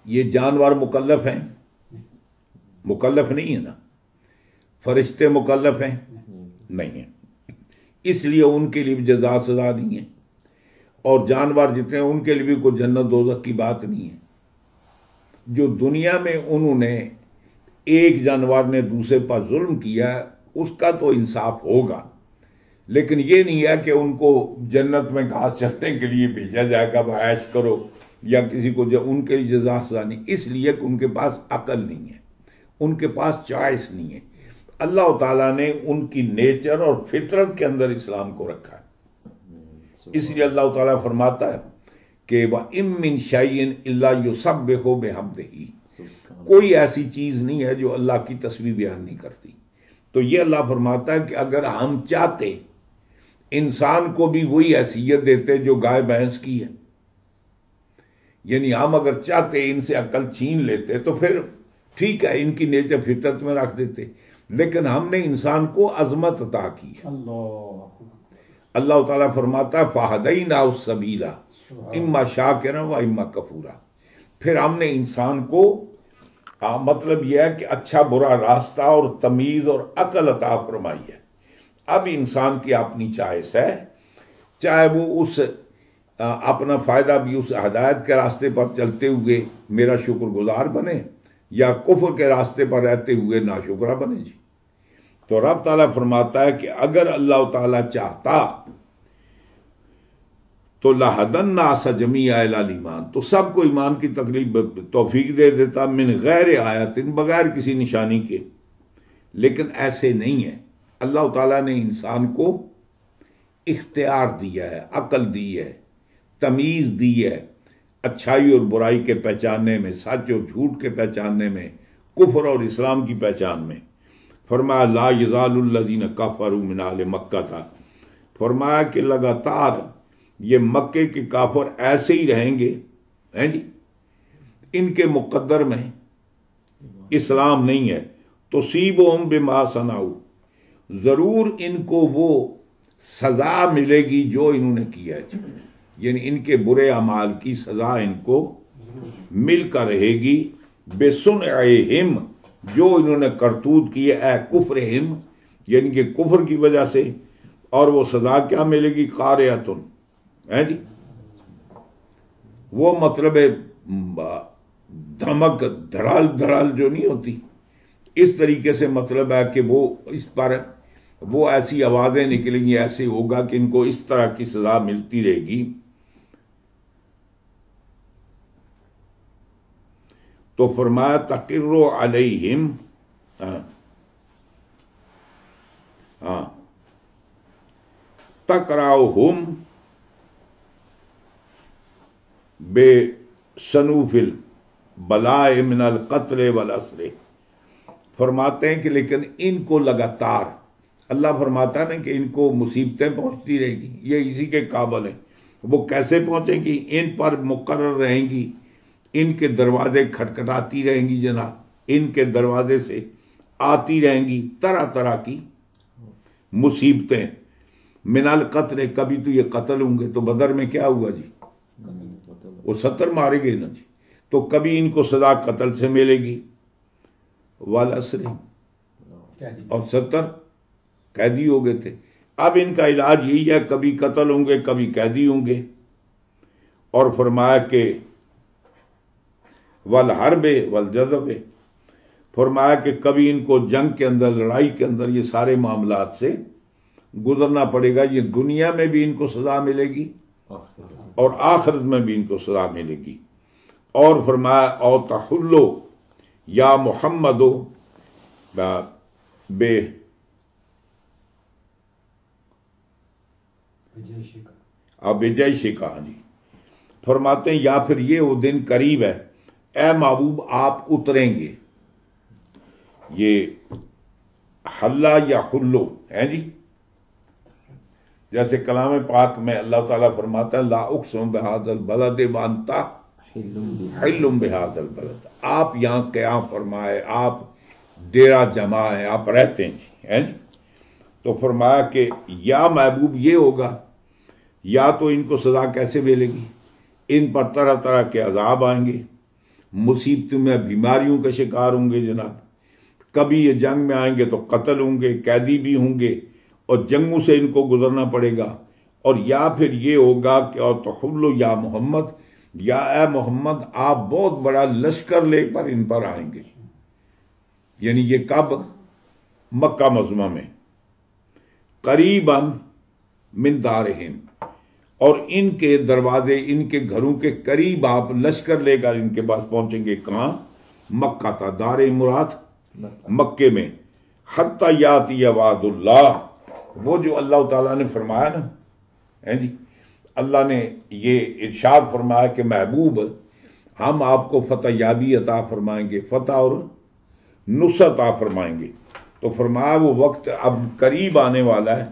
یہ جانور مکلف ہیں؟ مکلف نہیں ہے نا۔ فرشتے مکلف ہیں؟ نہیں ہیں، اس لیے ان کے لیے بھی جزا سزا نہیں ہے، اور جانور جتنے ان کے لیے بھی کوئی جنت دوزخ کی بات نہیں ہے۔ جو دنیا میں انہوں نے ایک جانور نے دوسرے پر ظلم کیا اس کا تو انصاف ہوگا، لیکن یہ نہیں ہے کہ ان کو جنت میں گھاس چرنے کے لیے بھیجا جائے گا عیش کرو، یا کسی کو ان کے لیے جزا سزا نہیں، اس لیے کہ ان کے پاس عقل نہیں ہے، ان کے پاس چوائس نہیں ہے۔ اللہ تعالیٰ نے ان کی نیچر اور فطرت کے اندر اسلام کو رکھا ہے، اس لیے اللہ تعالیٰ فرماتا ہے کہ وَإِن مِّن شَيْءٍ إِلَّا يُسَبِّحُ بِحَمْدِهِ، کوئی ایسی چیز نہیں ہے جو اللہ کی تسبیح بیان نہیں کرتی۔ تو یہ اللہ فرماتا ہے کہ اگر ہم چاہتے انسان کو بھی وہی حیثیت دیتے جو گائے بھینس کی ہے، یعنی ہم اگر چاہتے ان سے عقل چھین لیتے تو پھر ٹھیک ہے، ان کی نیچر فطرت میں رکھ دیتے، لیکن ہم نے انسان کو عظمت عطا کی ہے۔ اللہ تعالیٰ فرماتا ہے فَهَدَيْنَاهُ السَّبِيلَ إِمَّا شَاكِرًا وَإِمَّا كَفُورًا، پھر ہم نے انسان کو مطلب یہ ہے کہ اچھا برا راستہ اور تمیز اور عقل عطا فرمائی ہے۔ اب انسان کی اپنی چوائس ہے، چاہے وہ اس اپنا فائدہ بھی اس ہدایت کے راستے پر چلتے ہوئے میرا شکر گزار بنے، یا کفر کے راستے پر رہتے ہوئے ناشکرہ بنے جی۔ تو رب تعالیٰ فرماتا ہے کہ اگر اللہ تعالیٰ چاہتا تو لَهَدَى النَّاسَ جَمِيعًا إِلَى الْإِيمَانِ، تو سب کو ایمان کی توفیق دے دیتا، من غیر آیت، بغیر کسی نشانی کے، لیکن ایسے نہیں ہے۔ اللہ تعالیٰ نے انسان کو اختیار دیا ہے، عقل دی ہے، تمیز دی ہے، اچھائی اور برائی کے پہچاننے میں، سچ اور جھوٹ کے پہچاننے میں، کفر اور اسلام کی پہچان میں۔ فرمایا لا یزال الذین کفروا من اہل مکہ تھا، فرمایا کہ لگاتار یہ مکے کے کافر ایسے ہی رہیں گے، ہیں جی، ان کے مقدر میں اسلام نہیں ہے، تصیبہم بما صنعوا، ضرور ان کو وہ سزا ملے گی جو انہوں نے کیا ہے جی، یعنی ان کے برے اعمال کی سزا ان کو مل کر رہے گی، بصنعہم، جو انہوں نے کرتوت کی ہے، اے کفرہم، یعنی کہ کفر کی وجہ سے، اور وہ سزا کیا ملے گی؟ قارعۃ، ہے جی، وہ مطلب دھمک دھڑال دھڑال جو نہیں ہوتی، اس طریقے سے مطلب ہے کہ وہ اس پر وہ ایسی آوازیں نکلیں گی، ایسے ہوگا کہ ان کو اس طرح کی سزا ملتی رہے گی۔ تو فرمایا تقر علیہم، تقرعہم بے صنوف البلاء من القتل والاسر، فرماتے ہیں کہ لیکن ان کو لگاتار اللہ فرماتا ہے نا کہ ان کو مصیبتیں پہنچتی رہے گی، یہ اسی کے قابل ہیں، وہ کیسے پہنچیں گی؟ ان پر مقرر رہیں گی، ان کے دروازے کھٹکھٹاتی رہیں گی جناب، ان کے دروازے سے آتی رہیں گی طرح طرح کی مصیبتیں۔ من القتل، کبھی تو یہ قتل ہوں گے، تو بدر میں کیا ہوا جی؟ وہ 70 مارے گئے نا جی، تو کبھی ان کو سزا قتل سے ملے گی، والاسر، اور 70 قیدی ہو گئے تھے۔ اب ان کا علاج یہی ہے، کبھی قتل ہوں گے کبھی قیدی ہوں گے۔ اور فرمایا کہ والحرب والجذب، فرمایا کہ کبھی ان کو جنگ کے اندر، لڑائی کے اندر یہ سارے معاملات سے گزرنا پڑے گا، یہ دنیا میں بھی ان کو سزا ملے گی اور آخرت میں بھی ان کو سزا ملے گی۔ اور فرمایا او تحلو یا محمد بے اب جے شکا، جی فرماتے ہیں یا پھر یہ وہ دن قریب ہے، اے محبوب آپ اتریں گے۔ یہ حلہ یا حلو ہے جی، جیسے کلام پاک میں اللہ تعالیٰ فرماتا ہے لا اقسم بہذا البلد وانت حل بہذا البلد، آپ یہاں قیام فرمائے، آپ ڈیرا جما ہے، آپ رہتے ہیں جی، ہے جی۔ تو فرمایا کہ یا محبوب یہ ہوگا، یا تو ان کو سزا کیسے ملے گی؟ ان پر طرح طرح کے عذاب آئیں گے، مصیبتوں میں بیماریوں کا شکار ہوں گے جناب، کبھی یہ جنگ میں آئیں گے تو قتل ہوں گے، قیدی بھی ہوں گے، اور جنگوں سے ان کو گزرنا پڑے گا۔ اور یا پھر یہ ہوگا کہ اور تحلو یا محمد، یا اے محمد آپ بہت بڑا لشکر لے کر ان پر آئیں گے، یعنی یہ کب؟ مکہ معظمہ میں، قریباً من دارہم، اور ان کے دروازے، ان کے گھروں کے قریب آپ لشکر لے کر ان کے پاس پہنچیں گے۔ کہاں؟ مکہ تھا، دار مراد مکے میں۔ حتی یاتی وعد اللہ، وہ جو اللہ تعالیٰ نے فرمایا نا، ہے جی، اللہ نے یہ ارشاد فرمایا کہ محبوب ہم آپ کو فتح یابی عطا فرمائیں گے، فتح اور نصرت عطا فرمائیں گے۔ تو فرمایا وہ وقت اب قریب آنے والا ہے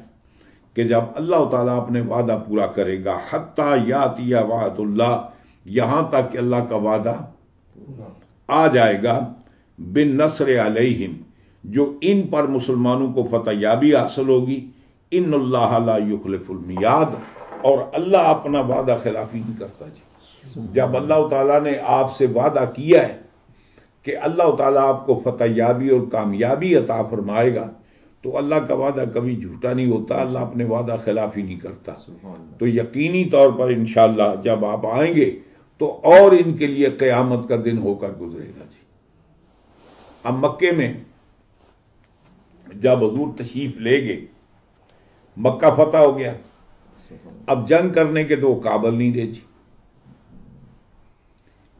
کہ جب اللہ تعالیٰ اپنے وعدہ پورا کرے گا۔ حتی یاتی وعد اللہ، یہاں تک کہ اللہ کا وعدہ آ جائے گا، بالنصر علیہم، جو ان پر مسلمانوں کو فتح یابی حاصل ہوگی۔ ان اللہ لا یخلف المیعاد، اور اللہ اپنا وعدہ خلافی نہیں کرتا جی۔ جب اللہ تعالیٰ نے آپ سے وعدہ کیا ہے کہ اللہ تعالیٰ آپ کو فتح یابی اور کامیابی عطا فرمائے گا، تو اللہ کا وعدہ کبھی جھوٹا نہیں ہوتا، اللہ اپنے وعدہ خلافی نہیں کرتا۔ تو یقینی طور پر انشاءاللہ جب آپ آئیں گے تو اور ان کے لیے قیامت کا دن ہو کر گزرے گا جی۔ اب مکے میں جب حضور تشریف لے گئے، مکہ فتح ہو گیا، اب جنگ کرنے کے تو وہ قابل نہیں رہے جی،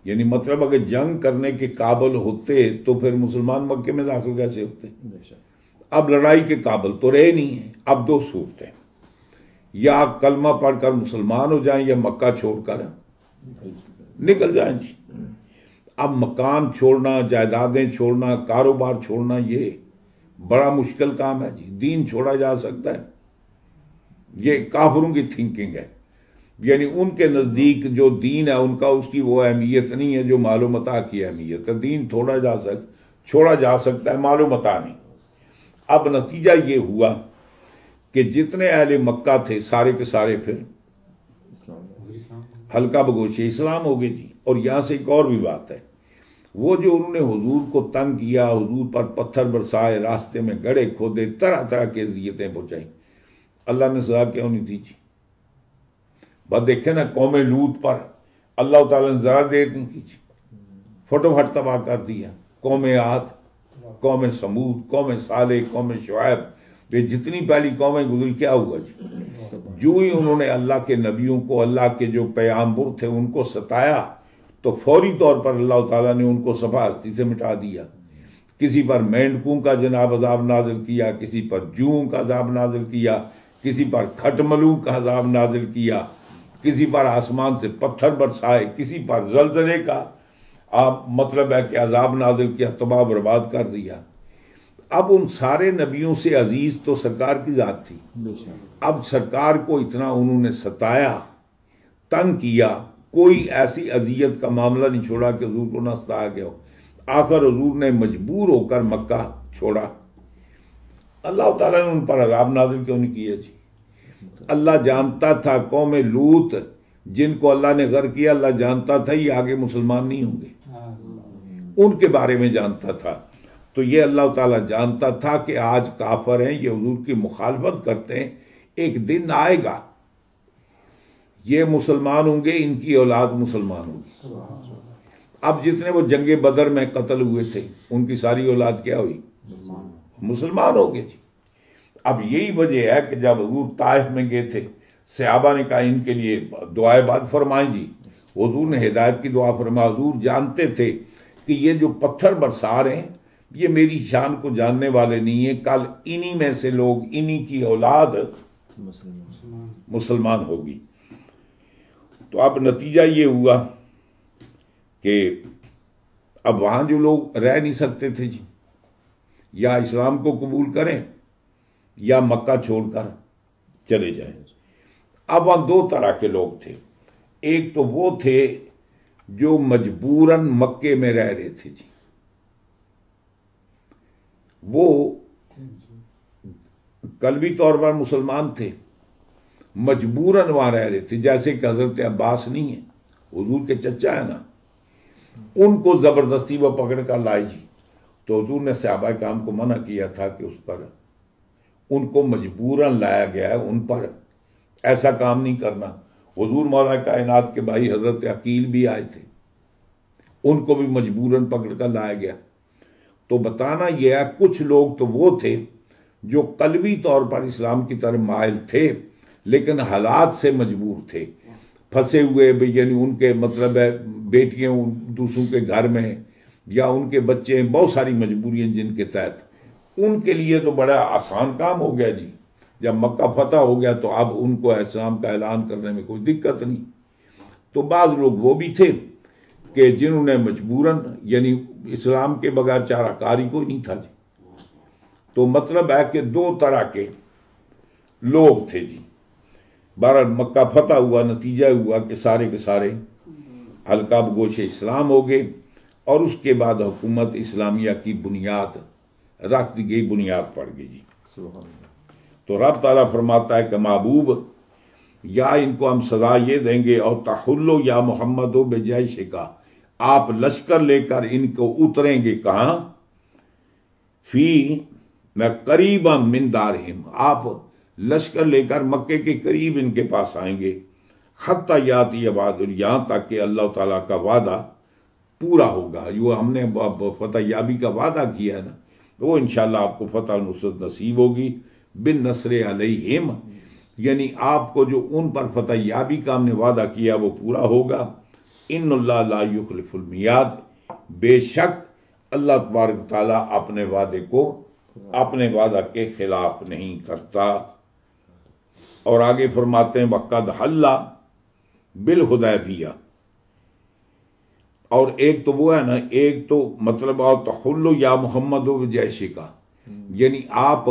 یعنی مطلب اگر جنگ کرنے کے قابل ہوتے تو پھر مسلمان مکے میں داخل کیسے ہوتے؟ اب لڑائی کے قابل تو رہے نہیں ہیں۔ اب دو صورتیں، یا کلمہ پڑھ کر مسلمان ہو جائیں یا مکہ چھوڑ کر نکل جائیں جی۔ اب مکان چھوڑنا، جائیدادیں چھوڑنا، کاروبار چھوڑنا، یہ بڑا مشکل کام ہے جی۔ دین چھوڑا جا سکتا ہے؟ یہ کافروں کی تھنکنگ ہے، یعنی ان کے نزدیک جو دین ہے ان کا، اس کی وہ اہمیت نہیں ہے جو مال و متاع کی اہمیت ہے۔ دین چھوڑا جا سکتا ہے، مال و متاع نہیں۔ اب نتیجہ یہ ہوا کہ جتنے اہل مکہ تھے سارے کے سارے پھر ہلکا بگوشے اسلام ہو گئے جی۔ اور یہاں سے ایک اور بھی بات ہے، وہ جو انہوں نے حضور کو تنگ کیا، حضور پر پتھر برسائے، راستے میں گڑھے کھودے، طرح طرح کی اذیتیں پہنچائیں، اللہ نے سزا کیوں نہیں دی جی؟ بس دیکھیں نا قوم لوط پر اللہ تعالیٰ نے ذرا دیر نہیں کی جی، پھٹو پھٹ تباہ کر دیا۔ قوم عاد، قوم سمود، قوم صالح، قوم شعیب، یہ جتنی پہلی قومیں گزری، کیا ہوا جی؟ جو ہی انہوں نے اللہ کے نبیوں کو، اللہ کے جو پیغمبر تھے ان کو ستایا، تو فوری طور پر اللہ تعالیٰ نے ان کو صفحہ ہستی سے مٹا دیا۔ کسی پر مینڈکوں کا جناب عذاب نازل کیا، کسی پر جوؤں کا عذاب نازل کیا، کسی پر کھٹملوں کا عذاب نازل کیا، کسی پر آسمان سے پتھر برسائے، کسی پر زلزلے کا مطلب ہے کہ عذاب نازل کیا، تباہ برباد کر دیا۔ اب ان سارے نبیوں سے عزیز تو سرکار کی ذات تھی، اب سرکار کو اتنا انہوں نے ستایا تنگ کیا، کوئی ایسی اذیت کا معاملہ نہیں چھوڑا کہ حضور کو نہ ستایا گیا ہو۔ آخر حضور نے مجبور ہو کر مکہ چھوڑا۔ اللہ تعالیٰ نے ان پر عذاب نازل کیوں نہیں کیا جی؟ اللہ جانتا تھا قوم لوط جن کو اللہ نے غرق کیا، اللہ جانتا تھا یہ آگے مسلمان نہیں ہوں گے، ان کے بارے میں جانتا تھا۔ تو یہ اللہ تعالیٰ جانتا تھا کہ آج کافر ہیں، یہ حضور کی مخالفت کرتے ہیں، ایک دن آئے گا یہ مسلمان ہوں گے، ان کی اولاد مسلمان ہوگی۔ اب جتنے وہ جنگ بدر میں قتل ہوئے تھے ان کی ساری اولاد کیا ہوئی؟ مسلمان ہو گئے جی۔ اب یہی وجہ ہے کہ جب حضور طائف میں گئے تھے، صحابہ نے کہا ان کے لیے دعائے بعد فرمائیں جی، حضور نے ہدایت کی دعا فرمایا۔ حضور جانتے تھے کہ یہ جو پتھر برسا رہے ہیں یہ میری شان کو جاننے والے نہیں ہیں، کل انہی میں سے لوگ، انہی کی اولاد مسلمان ہوگی۔ تو اب نتیجہ یہ ہوا کہ اب وہاں جو لوگ رہ نہیں سکتے تھے جی، یا اسلام کو قبول کریں یا مکہ چھوڑ کر چلے جائیں۔ اب وہاں دو طرح کے لوگ تھے، ایک تو وہ تھے جو مجبوراً مکے میں رہ رہے تھے جی، وہ قلبی طور پر مسلمان تھے، مجبوراً وہاں رہ رہے تھے، جیسے کہ حضرت عباس نہیں ہے، حضور کے چچا ہے نا، ان کو زبردستی وہ پکڑ کر لائے جی۔ تو حضور نے صحابہ کرام کو منع کیا تھا کہ اس پر، ان کو مجبوراً لایا گیا ہے، ان پر ایسا کام نہیں کرنا۔ حضور مولا کائنات کے بھائی حضرت عقیل بھی آئے تھے، ان کو بھی مجبوراً پکڑ کر لایا گیا۔ تو بتانا یہ ہے کچھ لوگ تو وہ تھے جو قلبی طور پر اسلام کی طرف مائل تھے لیکن حالات سے مجبور تھے، پھنسے ہوئے، یعنی ان کے مطلب ہے بیٹیاں دوسروں کے گھر میں، یا ان کے بچے، بہت ساری مجبوریاں جن کے تحت، ان کے لیے تو بڑا آسان کام ہو گیا جی، جب مکہ فتح ہو گیا تو اب ان کو اسلام کا اعلان کرنے میں کوئی دقت نہیں۔ تو بعض لوگ وہ بھی تھے کہ جنہوں نے مجبوراً، یعنی اسلام کے بغیر چارہ کاری کوئی نہیں تھا جی۔ تو مطلب ہے کہ دو طرح کے لوگ تھے جی۔ بہرحال مکہ فتح ہوا، نتیجہ ہوا کہ سارے کے سارے حلقہ بگوش اسلام ہو گئے، اور اس کے بعد حکومت اسلامیہ کی بنیاد رکھ دی گئی، بنیاد پڑ گئی جی۔ تو رب تعالیٰ فرماتا ہے کہ محبوب، یا ان کو ہم سزا یہ دیں گے، اور تحلو یا محمد و بجیش کا، آپ لشکر لے کر ان کو اتریں گے کہاں؟ فی میں قریبا من دارہم، آپ لشکر لے کر مکے کے قریب ان کے پاس آئیں گے، حتی یاتی وعد، یہاں تک کہ اللہ تعالیٰ کا وعدہ پورا ہوگا۔ جو ہم نے فتح یابی کا وعدہ کیا ہے نا، وہ انشاءاللہ آپ کو فتح نصرت نصیب ہوگی، بن نصر علیہم، یعنی آپ کو جو ان پر فتح یابی کا ہم نے وعدہ کیا وہ پورا ہوگا۔ ان اللہ لا یخلف المیعاد، بے شک اللہ تبارک تعالیٰ اپنے وعدے کو، اپنے وعدہ کے خلاف نہیں کرتا۔ اور آگے فرماتے ہیں وَقَدْ حَلَّ بِالْحُدَیبِیَّہ، اور ایک تو وہ ہے نا، ایک تو مطلب اور تحلو یا محمد و جیش کا، یعنی آپ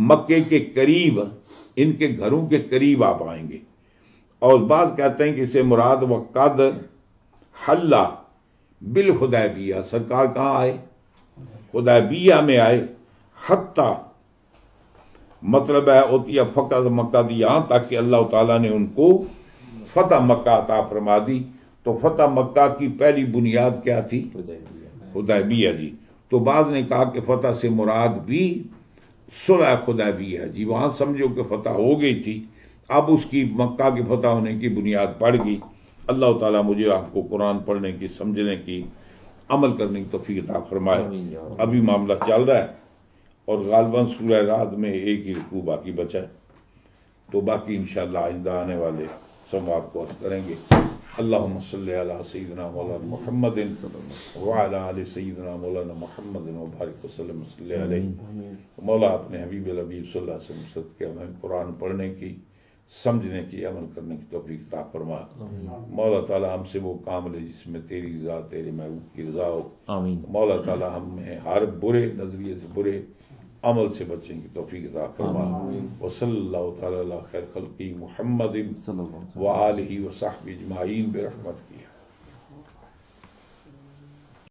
مکے کے قریب، ان کے گھروں کے قریب آپ آئیں گے۔ اور بعض کہتے ہیں کہ اسے مراد وقد حل بالحدیبیہ، سرکار کہاں آئے؟ حدیبیہ میں آئے، حتی مطلب ہے اوتیا فقط مکہ دی، یہاں تک کہ اللہ تعالیٰ نے ان کو فتح مکہ عطا فرما دی۔ تو فتح مکہ کی پہلی بنیاد کیا تھی؟ حدیبیہ جی۔ تو بعض نے کہا کہ فتح سے مراد بھی صلح حدیبیہ جی، وہاں سمجھو کہ فتح ہو گئی تھی، اب اس کی مکہ کی فتح ہونے کی بنیاد پڑ گئی۔ اللہ تعالیٰ مجھے آپ کو قرآن پڑھنے کی، سمجھنے کی، عمل کرنے کی توفیق عطا فرمائے۔ ابھی معاملہ چل رہا ہے اور غالباً سورہ رعد میں ایک ہی رکوع باقی بچا ہے، تو باقی انشاءاللہ آئندہ آنے والے سماعت کو عرض کریں گے۔ اللہم صلی علی سیدنا مولانا محمد وعلی آل سیدنا مولانا محمد وبارک وسلم صلی علیہ۔ مولا اپنے حبیب الحبیب صلی اللہ علیہ وسلم صدقے ہمیں قرآن پڑھنے کی، سمجھنے کی، عمل کرنے کی توفیق عطا فرما۔ مولا تعالیٰ ہم سے وہ کام لے جس میں تیری رضا، تیرے محبوب کی رضا ہو۔ مولا تعالیٰ ہم میں ہر برے نظریے سے، برے عمل سے بچنے کی توفیق عطا فرما. وصلی اللہ تعالی علی خیر خلقی محمد صلی اللہ علیہ وسلم. وآلہ وصحبہ اجمعین برحمتک.